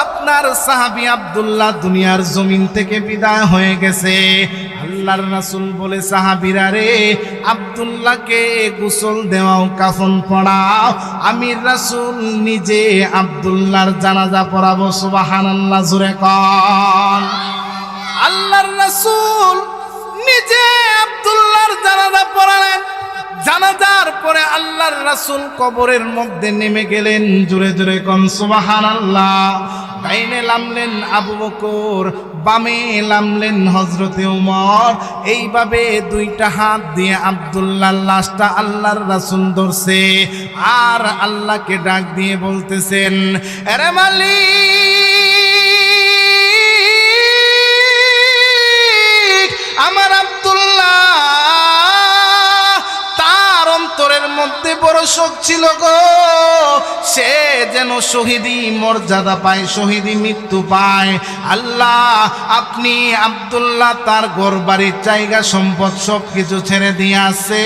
আপনার সাহাবী আব্দুল্লাহ দুনিয়ার জমিন থেকে বিদায় হয়ে গেছে। আল্লাহর রাসূল বলে, সাহাবীরা রে, আব্দুল্লাহকে গোসল দেওয়াও, কাফন পড়াও, আমি রাসূল নিজে আব্দুল্লাহর জানাজা পড়াবো। সুবহানাল্লাহ, জোরে কোন। আল্লাহর রাসূল নিজে আব্দুল্লাহর জানাজা পড়ালেন। জানাজার পরে আল্লাহর রাসূল কবরের মধ্যে নেমে গেলেন। জোরে জোরে কোন সুবহানাল্লাহ। ডাইনে নামলেন আবু বকর, বামে নামলেন হযরতে ওমর। এইভাবে দুইটা হাত দিয়ে আব্দুল্লাহর লাশটা আল্লাহর রাসূল ধরছে আর আল্লাহকে ডাক দিয়ে বলতেছেন, আরে মালিক, আমার আব্দুল্লাহ তার অন্তরের মধ্যে বড় শোক ছিল গো, সে যেন শহীদি মর্যাদা পায়, শহীদি মৃত্যু পায়। আল্লাহ আপনি আব্দুল্লাহ তার ঘর বাড়ির জায়গা সম্পদ সব কিছু ছেড়ে দিয়ে আসছে,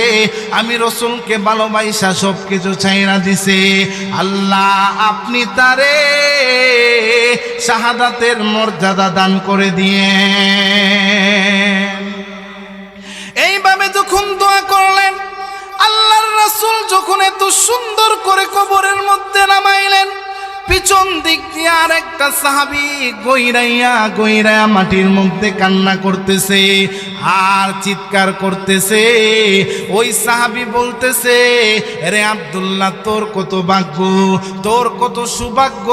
আমি রাসূলকে ভালোবাসা সব কিছু ছাইরা দিছে। আল্লাহ আপনি তারে শাহাদাতের মর্যাদা দান করে দিয়ে। এইভাবে যখন দোয়া করলেন, আল্লাহর রাসূল যখন এত সুন্দর করে কবরের মধ্যে নামাইলেন, পিছন দিক দিয়ে আর একটা সাহাবী গইরাইয়া মাটির মধ্যে কান্না করতেছে আর চিৎকার করতেছে। ওই সাহাবী বলতেছে, রে আব্দুল্লাহ, তোর কত ভাগ্য, তোর কত সৌভাগ্য,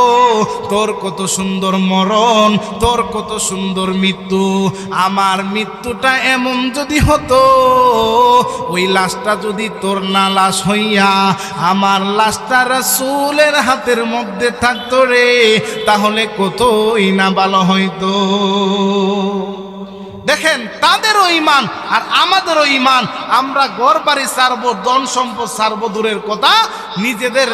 তোর কত সুন্দর মরণ, তোর কত সুন্দর মৃত্যু। আমার মৃত্যুটা এমন যদি হতো, ওই লাশটা যদি তোর না লাশ হইয়া আমার লাশটা রাসূলের হাতের মধ্যে থাকতো রে, তাহলে কতই না ভালো হইতো। দেখেন তাদেরও ঈমান আর আমাদেরও ঈমান। আমরা ঘর বাড়ি ছাড়বো, ধন সম্পদ ছাড়বো দূরের কথা, নিজেদের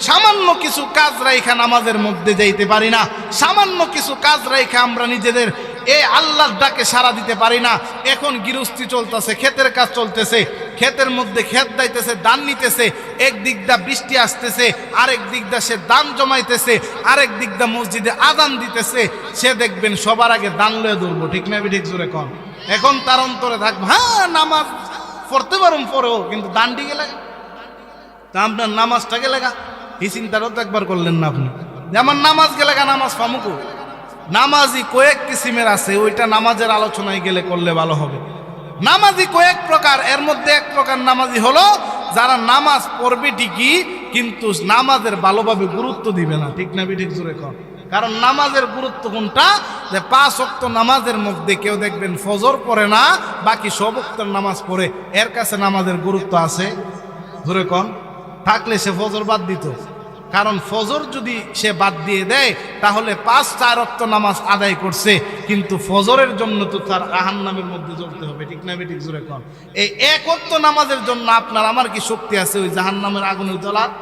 সামান্য কিছু কাজ রাইখা নামাজের মধ্যে যাইতে পারি না, সামান্য কিছু কাজ রাইখা আমরা নিজেদের এই আল্লাহর ডাকে সাড়া দিতে পারি না। এখন গৃহস্থী চলতেছে, ক্ষেতের কাজ চলতেছে, ক্ষেতের মধ্যে ক্ষেত দাইতেছে, ধান নিতেছে, একদিক দা বৃষ্টি আসতেছে, আরেক দিক দা সে দান জমাইতেছে, আরেক দিক দা মসজিদে আজান দিতেছে, সে দেখবেন সবার আগে দান লয়ে ধরবো, ঠিক না ঠিক জোরে কন। এখন তার অন্তরে থাকবো, হ্যাঁ নামাজ পড়তে পারুন পরেও, কিন্তু দানটি গেলে তা আপনার নামাজটা গেলে গা, এই চিন্তাটাও তো একবার করলেন না আপনি, যে আমার নামাজ গেলে গা, নামাজ ফামুকু। নামাজি কয়েক কিসিমের আছে, ওইটা নামাজের আলোচনায় গেলে করলে ভালো হবে। নামাজি কয়েক প্রকার, এর মধ্যে এক প্রকার নামাজি হলো যারা নামাজ পড়বে ঠিকই, কিন্তু নামাজের ভালোভাবে গুরুত্ব দিবে না, ঠিক না ঠিক জোরে কর। কারণ নামাজের গুরুত্ব কোনটা, যে 5 ওয়াক্ত নামাজের মধ্যে কেউ দেখবেন ফজর পড়ে না, বাকি সব ওয়াক্তের নামাজ পড়ে, এর কাছে নামাজের গুরুত্ব আছে জোরে কন। থাকলে সে ফজর বাদ দিত, কারণ ফজর যদি সে বাদ দিয়ে দেয় তাহলে 5-4 ওয়াক্ত নামাজ আদায় করছে, কিন্তু ফজরের জন্য তো তার জাহান্নামের মধ্যে জ্বলতে হবে, ঠিক না ঠিক জোরে কন। এই 1 ওয়াক্ত নামাজের জন্য আপনার আমার কি শক্তি আছে ওই জাহান্নামের আগুনে জ্বলার?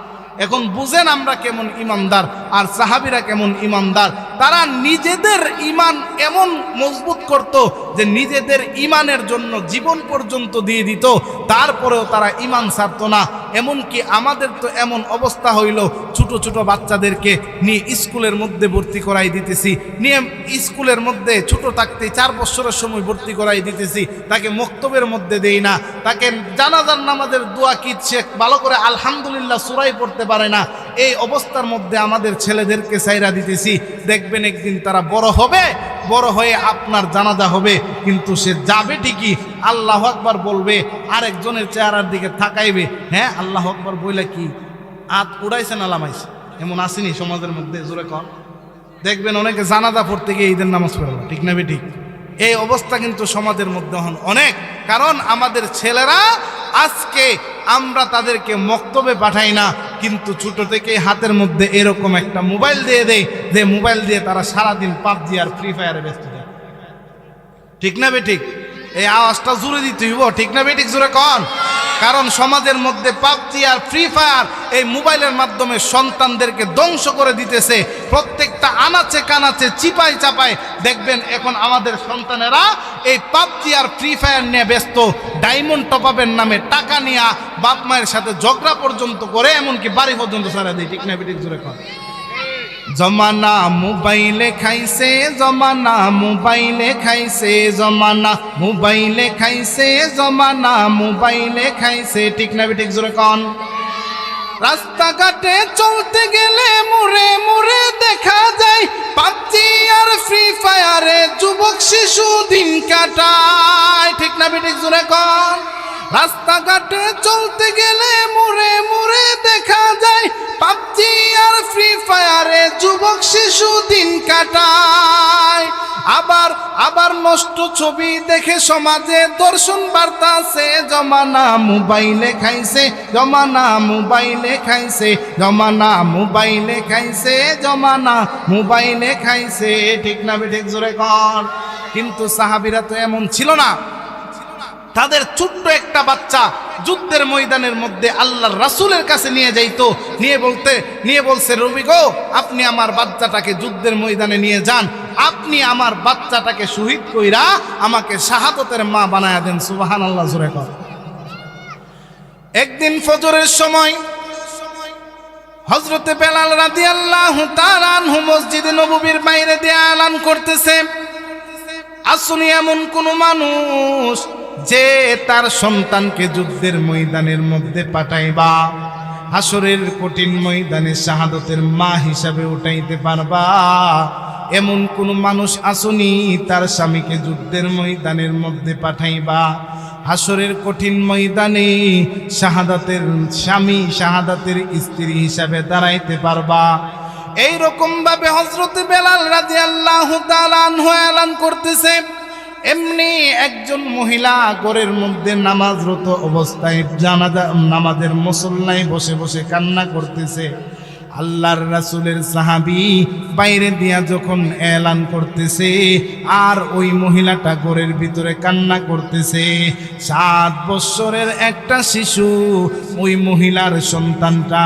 এখন বুঝেন আমরা কেমন ইমানদার আর সাহাবীরা কেমন ইমানদার। তারা নিজেদের ইমান এমন মজবুত করত যে নিজেদের ইমানের জন্য জীবন পর্যন্ত দিয়ে দিত, তারপরেও তারা ইমান ছাড়তো না। এমনকি আমাদের তো এমন অবস্থা হইল, ছোট ছোট বাচ্চাদেরকে নিয়ে স্কুলের মধ্যে ভর্তি করাই দিতেছি, নিয়ে স্কুলের মধ্যে ছোট থাকতে 4 বছরের সময় ভর্তি করাই দিতেছি, তাকে মক্তবের মধ্যে দেই না, তাকে জানাজার নামাজের দোয়া কি সে ভালো করে আলহামদুলিল্লাহ সূরাই পড়তে পারে না। এই অবস্থার মধ্যে আমাদের ছেলেদেরকে সাইরা দিতেছি, দেখবেন একদিন তারা বড় হবে, বড় হয়ে আপনার জানাজা হবে, কিন্তু সে যাবে ঠিকই, আল্লাহু আকবার বলবে, আরেকজনের চেহারার দিকে তাকাইবে, হ্যাঁ আল্লাহু আকবার বইলা কি হাত উড়াইছে না লামাইছে, এমন আসেনি সমাজের মধ্যে জোরে কর। দেখবেন অনেকে জানাজা পড়তে গিয়ে ঈদের নামাজ পড়ে না, ঠিক না ঠিক। এই অবস্থা কিন্তু সমাজের মধ্যে অনেক, কারণ আমাদের ছেলেরা আজকে আমরা তাদেরকে মক্তবে পাঠাই না, কিন্তু ছোট থেকে হাতের মধ্যে এরকম একটা মোবাইল দিয়ে দেয়, যে মোবাইল দিয়ে তারা সারাদিন পাবজি আর ফ্রি ফায়ারে ব্যস্ত থাকে, ঠিক না ঠিক। এই আওয়াজটা জোরে দিতে হইব, ঠিক না ঠিক জোরে কন। কারণ সমাজের মধ্যে পাবজি আর ফ্রি ফায়ার এই মোবাইলের মাধ্যমে সন্তানদেরকে ধ্বংস করে দিতেছে। প্রত্যেকটা আনাচে কানাচে চিপাই চাপায় দেখবেন এখন আমাদের সন্তানেরা এই পাবজি আর ফ্রি ফায়ার নিয়ে ব্যস্ত, ডায়মন্ড টপ আপের নামে টাকা নিয়ে বাপ মায়ের সাথে ঝগড়া পর্যন্ত করে, এমনকি বাড়ি পর্যন্ত ছাড়া দেয়, ঠিক না ঠিক জোরে কন। জমানা মোবাইলে খাইছে, জমানা মোবাইলে খাইছে, জমানা মোবাইলে খাইছে, জমানা মোবাইলে খাইছে, ঠিক না ঠিক জোরে কন। রাস্তাঘাটে চলতে গেলে মুড়ে মুড়ে দেখা যায় পাবজি আর ফ্রি ফায়ারে যুবক শিশু দিন কাটায়, ঠিক না ঠিক জোরে কন। রাস্তাঘাটে চলতে গেলে মুড়ে মুড়ে দেখা যায় পাবজি আর ফ্রি ফায়ারে যুবক শিশু দিন কাটায়। আবার নষ্ট ছবি দেখে সমাজে দর্শন বার্তা আছে, জমানা মোবাইলে খাইছে, জমানা মোবাইলে খাইছে, জমানা মোবাইলে খাইছে, জমানা মোবাইলে খাইছে, ঠিক না ঠিক জোরে কর। কিন্তু সাহাবীরা তো এমন ছিল না, তাদের ছোট্ট একটা বাচ্চা যুদ্ধের ময়দানের মধ্যে আল্লাহর রাসূলের কাছে নিয়ে যাইতো, নিয়ে বলছে, রবি গো আপনি আমার বাচ্চাটাকে যুদ্ধের ময়দানে নিয়ে যান, আপনি আমার বাচ্চাটাকে শহীদ কইরা আমাকে শাহাদতের মা বানায়া দেন, সুবহানাল্লাহ জোরে কর। একদিন ফজরের সময় হযরতে বেলাল রাদিয়াল্লাহু তাআলা আনহু মসজিদে নববীর বাইরে দিয়ে এলান করতেছে, আসুনি এমন কোন মানুষ যে তার সন্তানকে যুদ্ধের ময়দানের মধ্যে পাঠাইবা, হাসরের কঠিন ময়দানে শাহাদতের মা হিসাবে উঠাইতে পারবা, এমন কোন মানুষ আসুনি তার স্বামীকে যুদ্ধের ময়দানের মধ্যে পাঠাইবা, হাসরের কঠিন ময়দানে শাহাদাতের স্বামী শাহাদাতের স্ত্রী হিসাবে দাঁড়াইতে পারবা। এই রকম ভাবে হযরতে বেলাল রাদিয়াল্লাহু তাআলা আনহু এলান করতেছে। এমনি একজন মহিলা ঘরের মধ্যে নামাজরত অবস্থায় জানাজা নামাজের মুসল্লায় বসে বসে কান্না করতেছে। আল্লাহর রাসূলের সাহাবী বাইরে দিয়া যখন এলান করতেছে, আর ওই মহিলাটা ঘরের ভিতরে কান্না করতেছে। 7 বছরের একটা শিশু, ওই মহিলার সন্তানটা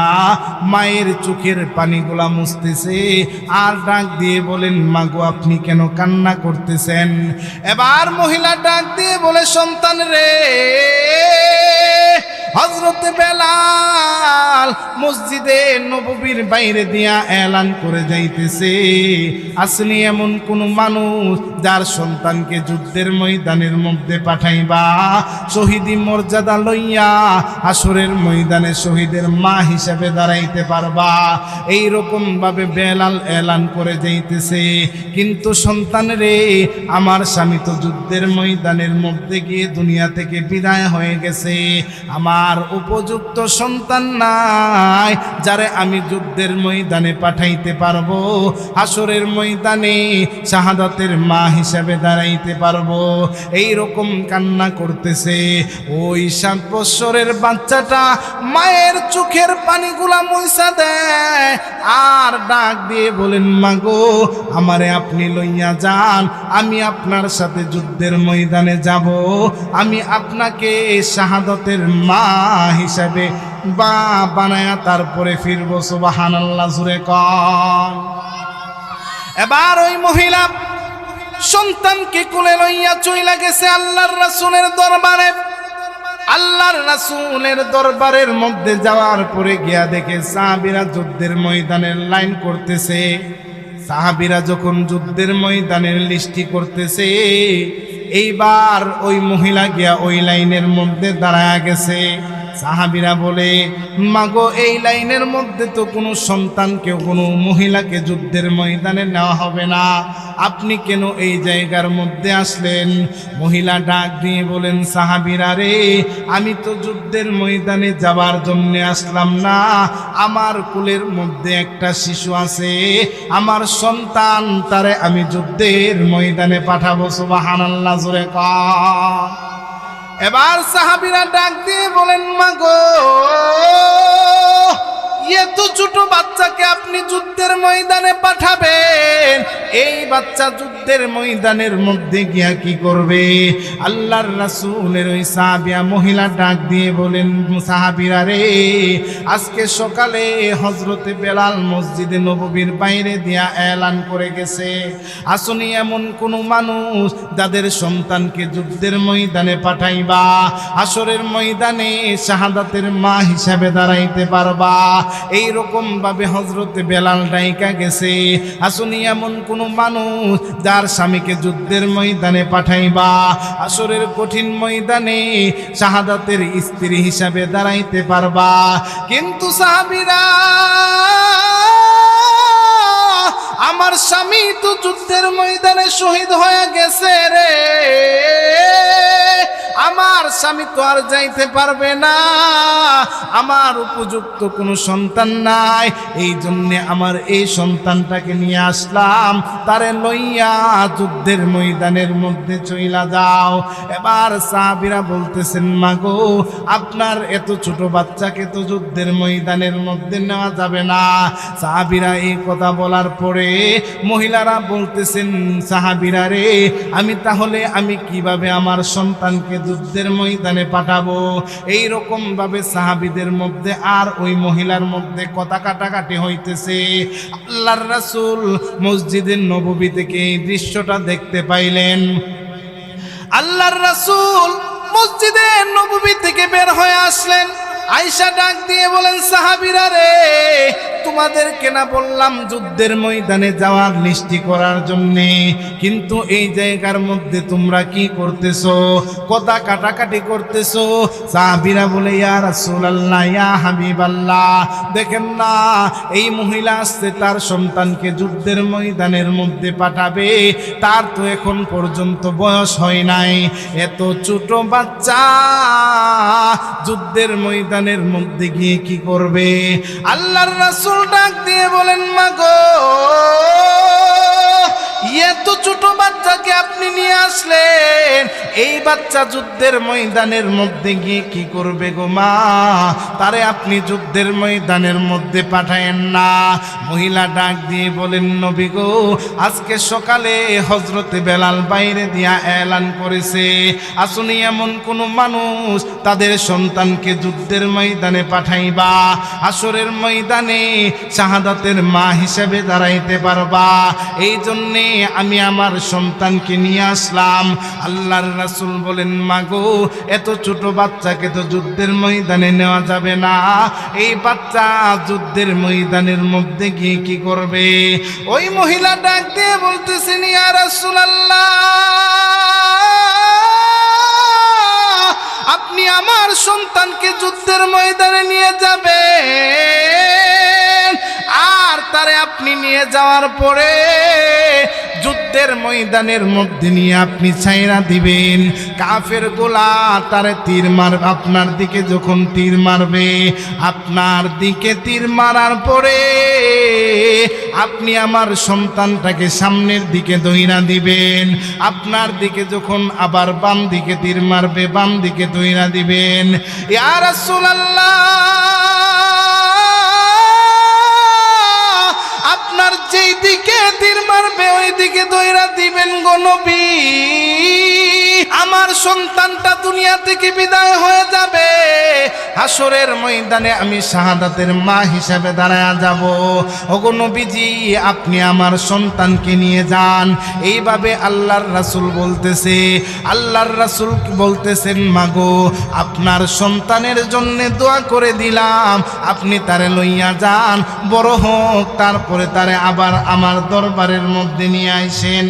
মায়ের চোখের পানিগুলা মুছতেছে, আর ডাক দিয়ে বলেন, মাগো আপনি কেন কান্না করতেছেন? এবার মহিলা ডাক দিয়ে বলে, সন্তান রে, হযরতে বেলাল মসজিদে নববীর বাইরে দিয়া এলান করে যাইতেছে, আসলে এমন কোন মানুষ যার সন্তানকে যুদ্ধের ময়দানের মধ্যে পাঠাইবা, শহীদি মর্যাদা লইয়া হাসরের ময়দানে শহীদের মা হিসেবে দাঁড়াইতে পারবা। এই রকম ভাবে বেলাল এলান করে যাইতেছে। কিন্তু সন্তান রে, আমার স্বামী তো যুদ্ধের ময়দানের মধ্যে গিয়ে দুনিয়া থেকে বিদায় হয়ে গেছে, আমার উপযুক্ত সন্তান নাই যারে আমি যুদ্ধের ময়দানে পাঠাইতে পারবো, হাসরের ময়দানে শাহাদাতের মা হিসেবে দাঁড়াইতে পারবো। এই রকম কান্না করতেছে। ওই 7 বছরের বাচ্চাটা মায়ের চোখের পানিগুলা মুইসা দেয় আর ডাক দিয়ে বলেন, মাগো আমারে আপনি লইয়া যান, আমি আপনার সাথে যুদ্ধের ময়দানে যাব, আমি আপনাকে শাহাদাতের মা হিসাবে বানায়া তারপরে ফিরবো। সুবহানাল্লাহ, জোরে কন। এবার ওই মহিলা সন্তানকে কোলে লইয়া চইলা গেছে আল্লাহর রাসূলের দরবারে। আল্লাহর রাসূলের দরবারের মধ্যে যাওয়ার পরে গিয়া দেখে সাহাবীরা যুদ্ধের ময়দানের লাইন করতেছে। সাহাবীরা যখন যুদ্ধের ময়দানের লিস্টি করতেছে, এইবার ওই মহিলা গিয়া ওই লাইনের মধ্যে দাঁড়ায়া গেছে। সাহাবীরা বলে, মাগো এই লাইনের মধ্যে তো কোনো সন্তানকে, কোনো মহিলাকে যুদ্ধের ময়দানে নেওয়া হবে না, আপনি কেন এই জায়গার মধ্যে আসলেন? মহিলা ডাক দিয়ে বলেন, সাহাবীরা রে, আমি তো যুদ্ধের ময়দানে যাবার জন্য আসলাম না, আমার কোলের মধ্যে একটা শিশু আছে, আমার সন্তান, তারে আমি যুদ্ধের ময়দানে পাঠাবো। সুবহানাল্লাহ, জোরে কর। এবার সাহাবীরা ডাক দিয়ে বলেন, মাগো এত ছোট বাচ্চাকে আপনি যুদ্ধের ময়দানে পাঠাবেন, এই বাচ্চা যুদ্ধের ময়দানের মধ্যে গিয়া কি করবে? আল্লাহর রাসূলের ওই সাহাবিয়া মহিলা ডাক দিয়ে বলেন, সাহাবীরা রে, আজকে সকালে হযরতে বেলাল মসজিদে নববীর বাইরে দিয়া এলান করে গেছে, আসুনি এমন কোন মানুষ যাদের সন্তানকে যুদ্ধের ময়দানে পাঠাইবা, হাসরের ময়দানে শাহাদাতের মা হিসাবে দাঁড়াইতে পারবা। এই রকম ভাবে হযরতে বেলাল ডাইকা গেছে, আসুনি এমন কোন মানুষ যার স্বামীকে যুদ্ধের ময়দানে পাঠাইবা, হাসরের কঠিন ময়দানে শাহাদাতের স্ত্রী হিসাবে দাঁড়াইতে পারবা। কিন্তু সাহাবীরা, আমার স্বামী তো যুদ্ধের ময়দানে শহীদ হয়ে গেছে রে, আমার স্বামী তো আর যাইতে পারবে না, আমার উপযুক্ত কোনো সন্তান নাই, এই জন্যে আমার এই সন্তানটাকে নিয়ে আসলাম, তারে লইয়া যুদ্ধের ময়দানের মধ্যে চইলা যাও। এবার সাহাবীরা বলতেছেন, মাগো আপনার এত ছোট বাচ্চাকে তো যুদ্ধের ময়দানের মধ্যে নেওয়া যাবে না। সাহাবীরা এই কথা বলার পরে মহিলারা বলতেছেন, সাহাবীরা রে, আমি কিভাবে আমার সন্তানকে যুদ্ধের ময়দানে পাঠাবো? এই রকম ভাবে সাহাবীদের মধ্যে আর ওই মহিলার মধ্যে কথা কাটাকাটি হইতেছে। আল্লাহর রাসূল মসজিদের নববী থেকে এই দৃশ্যটা দেখতে পাইলেন। আল্লাহর রাসূল মসজিদের নববী থেকে বের হয়ে আসলেন। আয়েশা ডাক দিয়ে বলেন, সাহাবীরা রে, তোমাদেরকে না বললাম যুদ্ধের ময়দানে যাওয়ার লিস্টি করার জন্যে, কিন্তু এই জায়গার মধ্যে তোমরা কি করতেছো? কথা কাটাকাটি করতেছো। সাহাবীরা বলে, ইয়া রাসূলুল্লাহ, ইয়া হাবিবাল্লাহ, দেখেন না এই মহিলা আসছে, তার সন্তানকে যুদ্ধের ময়দানের মধ্যে পাঠাবে, তার তো এখন পর্যন্ত বয়স হয় নাই, এত ছোট বাচ্চা যুদ্ধের ময়দানের মধ্যে গিয়ে কি করবে? আল্লাহর রাসূল ডাক দিয়ে বলেন, মাগো এত ছোট বাচ্চাকে আপনি নিয়ে আসলেন, এই বাচ্চা যুদ্ধের ময়দানের মধ্যে গিয়ে কি করবে গো মা? তারে আপনি যুদ্ধের ময়দানের মধ্যে পাঠায়েন না। মহিলা ডাক দিয়ে বলেন, নবী গো, আজকে সকালে হযরতে বেলাল বাইরে দিয়া এলান করেছে, আসুনি এমন কোন মানুষ তাদের সন্তানকে যুদ্ধের ময়দানে পাঠাইবা, হাসরের ময়দানে শাহাদাতের মা হিসেবে দাঁড়াইতে পারবা। এই জন্যে আমি আমার সন্তানকে নিয়ে আসলাম। আল্লাহর রাসূল বলেন, মাগো এত ছোট বাচ্চাকে তো যুদ্ধের ময়দানে নেওয়া যাবে না, এই বাচ্চা যুদ্ধের ময়দানের মধ্যে গিয়ে কি করবে? ওই মহিলা ডাক দিয়ে বলতেছেন, ইয়া রাসূলুল্লাহ, আপনি আমার সন্তানকে যুদ্ধের ময়দানে নিয়ে যাবেন, আর তারে আপনি নিয়ে যাওয়ার পরে যুদ্ধের ময়দানের মধ্যে নিয়ে আপনি ছাইরা দিবেন। কাফের গোলা তারে তীর মারবে, আপনার দিকে যখন তীর মারবে, আপনার দিকে তীর মারার পরে আপনি আমার সন্তানটাকে সামনের দিকে দইরা দিবেন। আপনার দিকে যখন আবার বাম দিকে তীর মারবে, বাম দিকে দইরা দিবেন। ইয়া রাসূলুল্লাহ, আপনার যেই দিকে তীর মারবে ওই দিকে দইরা দিবেন গো নবী। আমার সন্তানটা দুনিয়া থেকে বিদায় হয়ে যাবে, হাসরের ময়দানে আমি শাহাদাতের মা হিসাবে দাঁড়ায়া যাব। ওগো নবীজি, আপনি আমার সন্তানকে নিয়ে যান। এইভাবে আল্লাহর রাসূল বলতেছে। আল্লাহর রাসূল বলতেছেন, মাগো আপনার সন্তানের জন্য দোয়া করে দিলাম, আপনি তারে লইয়া যান, বড় হোক, তারপরে তারে আবার আমার দরবারের মধ্যে নিয়ে আইসেন।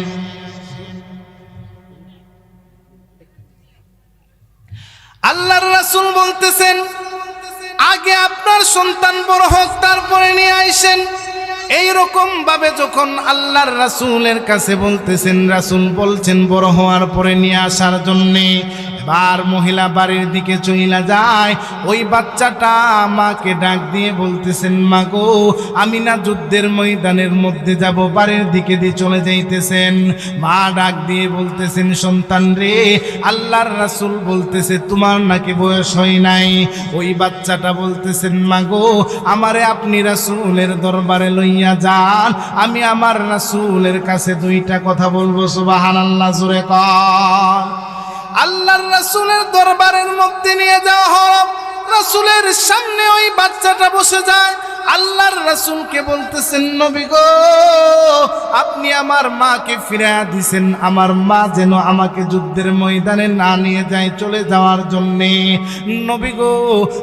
আল্লাহর রাসূল বলতেছেন, আগে আপনার সন্তান বড় হোক, তারপরে নিয়ে আইসেন। এইরকম ভাবে যখন আল্লাহর রাসূলের কাছে বলতেছেন, রাসূল বলছেন বড় হওয়ার পরে নিয়ে আসার জন্যে। এবার মহিলা বাড়ির দিকে চইলা যায়। ওই বাচ্চাটা মাকে ডাক দিয়ে বলতেছেন, মা গো, আমি না যুদ্ধের ময়দানের মধ্যে যাব, বাড়ির দিকে দিয়ে চলে যাইতেছেন। মা ডাক দিয়ে বলতেছেন, সন্তান রে, আল্লাহর রাসূল বলতেছে তোমার নাকি বয়স হয় নাই। ওই বাচ্চাটা বলতেছেন, মা গো, আমারে আপনি রাসূলের দরবারে লইয়া যান, আমি আমার রাসূলের কাছে দুইটা কথা বলবো। সুবহানাল্লাহ, জোরে কর। আল্লাহর রাসূলের দরবারের মধ্যে নিয়ে যাওয়া হলো। রাসূলের সামনে ওই বাচ্চাটা বসে যায়। আল্লাহর রাসূলকে বলতেছেন, নবী গো, আপনি আমার মাকে ফিরাইয়া দিছেন, আমার মা যেন আমাকে যুদ্ধের ময়দানে না নিয়ে যায়, চলে যাওয়ার জন্যে। নবী গো,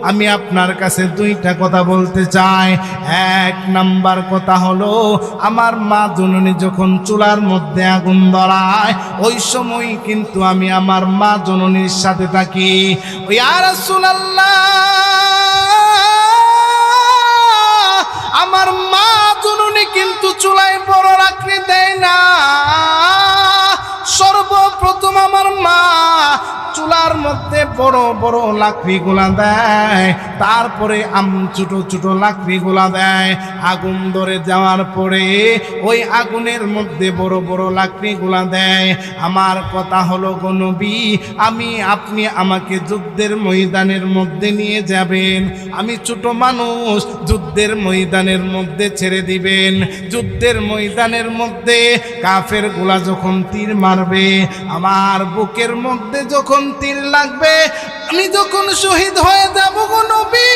আমি আপনার কাছে দুইটা কথা বলতে চাই। এক নাম্বার কথা হলো, আমার মা জননী যখন চুলার মধ্যে আগুন ধরায়, ওই সময় কিন্তু আমি আমার মা জননীর সাথে থাকি। ইয়া রাসূলুল্লাহ, আমার মা জননী কিন্তু চুলায় বড় লাকড়ি দেয় না। সর্বপ্রথম আমার মা চুলার মধ্যে বড় বড় লাকড়িগুলা দেয়, তারপরে ছোট ছোট লাকড়িগুলা দেয়। আগুন ধরে যাওয়ার পরে ওই আগুনের মধ্যে বড় বড় লাকড়িগুলা দেয়। আমার কথা হলো গো নবী, আপনি আমাকে যুদ্ধের ময়দানের মধ্যে নিয়ে যাবেন। আমি ছোট মানুষ, যুদ্ধের ময়দানের মধ্যে ছেড়ে দিবেন। যুদ্ধের ময়দানের মধ্যে কাফের গুলা যখন তীর মারবে, আমার বুকের মধ্যে যখন তীর লাগবে, আমি যখন শহীদ হয়ে যাব গো নবী,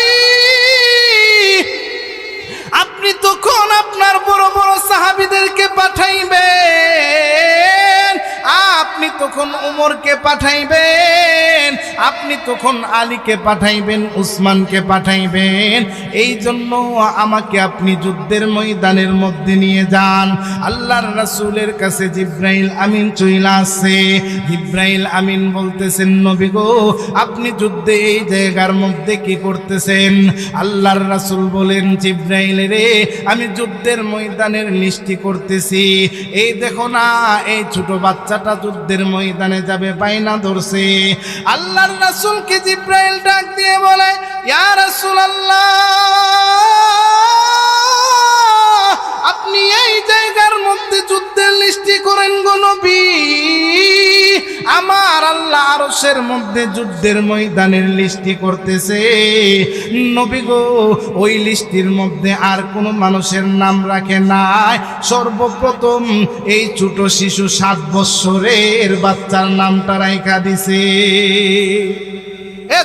আপনি তখন আপনার বড় বড় সাহাবীদেরকে পাঠাইবেন, আপনি তখন উমরকে পাঠাইবেন, আপনি তখন আলীকে পাঠাইবেন, উসমানকে পাঠাইবেন। এই জন্য আমাকে আপনি যুদ্ধের ময়দানের মধ্যে নিয়ে যান। আল্লাহর রাসূলের কাছে জিবরাইল আমিন চইলা আসছে। জিবরাইল আমিন বলতেছেন, নবী গো, আপনি যুদ্ধে এই জায়গার মধ্যে কি করতেছেন? আল্লাহর রাসূল বলেন, জিবরাইল রে, আমি যুদ্ধের ময়দানের লিস্টি করতেছি। এই দেখো না, এই ছোট বাচ্চাটা যুদ্ধের ময়দানে যাবে, বাইনা ধরছে। আল্লাহর রাসূলকে জিবরাইল ডাক দিয়ে বলে, ইয়া রাসূলুল্লাহ, আপনি এই জায়গার মধ্যে যুদ্ধের লিস্টি করেন গো নবী। আমার আল্লাহ আরশের মধ্যে যুদ্ধের ময়দানের লিস্টি করতেছে। নবী গো, ওই লিস্টির মধ্যে আর কোনো মানুষের নাম রাখে নাই। সর্বপ্রথম এই ছোট শিশু 7 বৎসরের বাচ্চার নামটা রাইখা দিছে।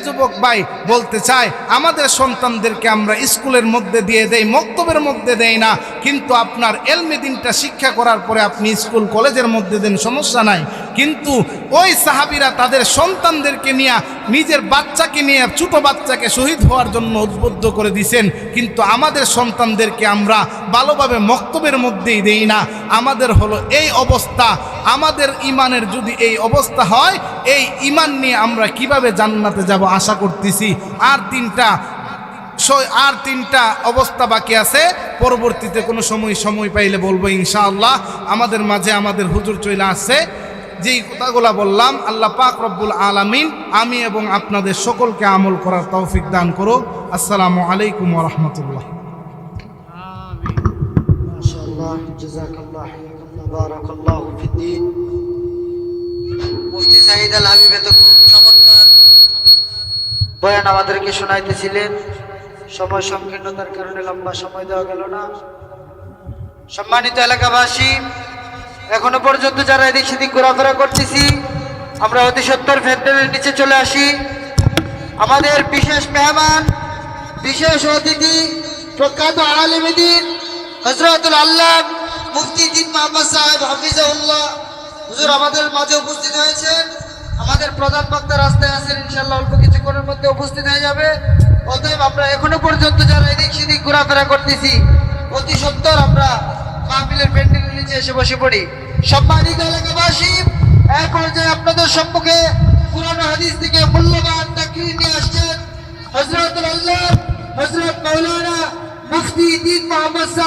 যুবক ভাই বলতে চায় আমাদের সন্তানদেরকে আমরা স্কুলের মধ্যে দিয়ে দেই, মক্তবের মধ্যে দেই না, কিন্তু আপনার এলমে দ্বীনটা শিক্ষা করার পরে আপনি স্কুল কলেজের মধ্যে দেন, সমস্যা নাই। কিন্তু ওই সাহাবীরা তাদের সন্তানদেরকে নিয়ে, নিজের বাচ্চাকে নিয়ে, ছোট বাচ্চাকে শহীদ হওয়ার জন্য উদ্বুদ্ধ করে দিয়েছেন, কিন্তু আমাদের সন্তানদেরকে আমরা ভালোভাবে মক্তবের মধ্যেই দেই না। আমাদের হলো এই অবস্থা। আমাদের ইমানের যদি এই অবস্থা হয়, এই ইমান নিয়ে আমরা কিভাবে জান্নাতে যাব আশা করতেছি। আর তিনটা অবস্থা বাকি আছে, পরবর্তীতে কোনো সময় পাইলে বলবো ইনশাআল্লাহ। আমাদের মাঝে আমাদের হুজুর চলে আসছে। যেই কথাগুলো বললাম, আল্লাহ পাক রব্বুল আলামিন আমি এবং আপনাদের সকলকে আমল করার তৌফিক দান করো। আসসালামু আলাইকুম ওয়া রাহমাতুল্লাহ। মাশাআল্লাহ, জাযাকাল্লাহ, বারাকাল্লাহু ফিদ্দীন। মুফতি সাঈদ আল হাবিব এত চমৎকার বয়ান আমাদেরকে শোনাইতেছিলেন। সময় সংকীর্ণতার কারণে লম্বা সময় দেওয়া গেল না। সম্মানিত এলাকাবাসী, এখনো পর্যন্ত যারা এদিক সেদিক ঘোরাফেরা করতেছি, আমরা অতি সত্বর ফ্যান্ডেলের নিচে চলে আসি। আমাদের বিশেষ মেহমান, বিশেষ অতিথি, প্রখ্যাত আলেমে দ্বীন হযরতুল আল্লাহ মুফতি দ্বীন মোহাম্মদ সাহেব হাফিজাহুল্লাহ হুজুর আমাদের মাঝে উপস্থিত হয়েছেন। আমাদের প্রধান বক্তা রাস্তায় আছেন, ইনশাআল্লাহ অল্প কিছুক্ষণের মধ্যে উপস্থিত হয়ে যাবে। অতএব আমরা এখনো পর্যন্ত যারা এদিক সেদিক ঘোরাফেরা করতেছি, অতি সত্বর আমরা মাহফিলের প্যান্ডেলের নিচে এসে বসে পড়ি। সম্মানিত এলাকাবাসী, এক পর্যায়ে আপনাদের সম্মুখে কুরআন ও হাদিস থেকে মূল্যবান তাকরীর নিয়ে আসছেন হযরতুল আল্লাহ হযরত মাওলানা মুফতি দ্বীন মোহাম্মদ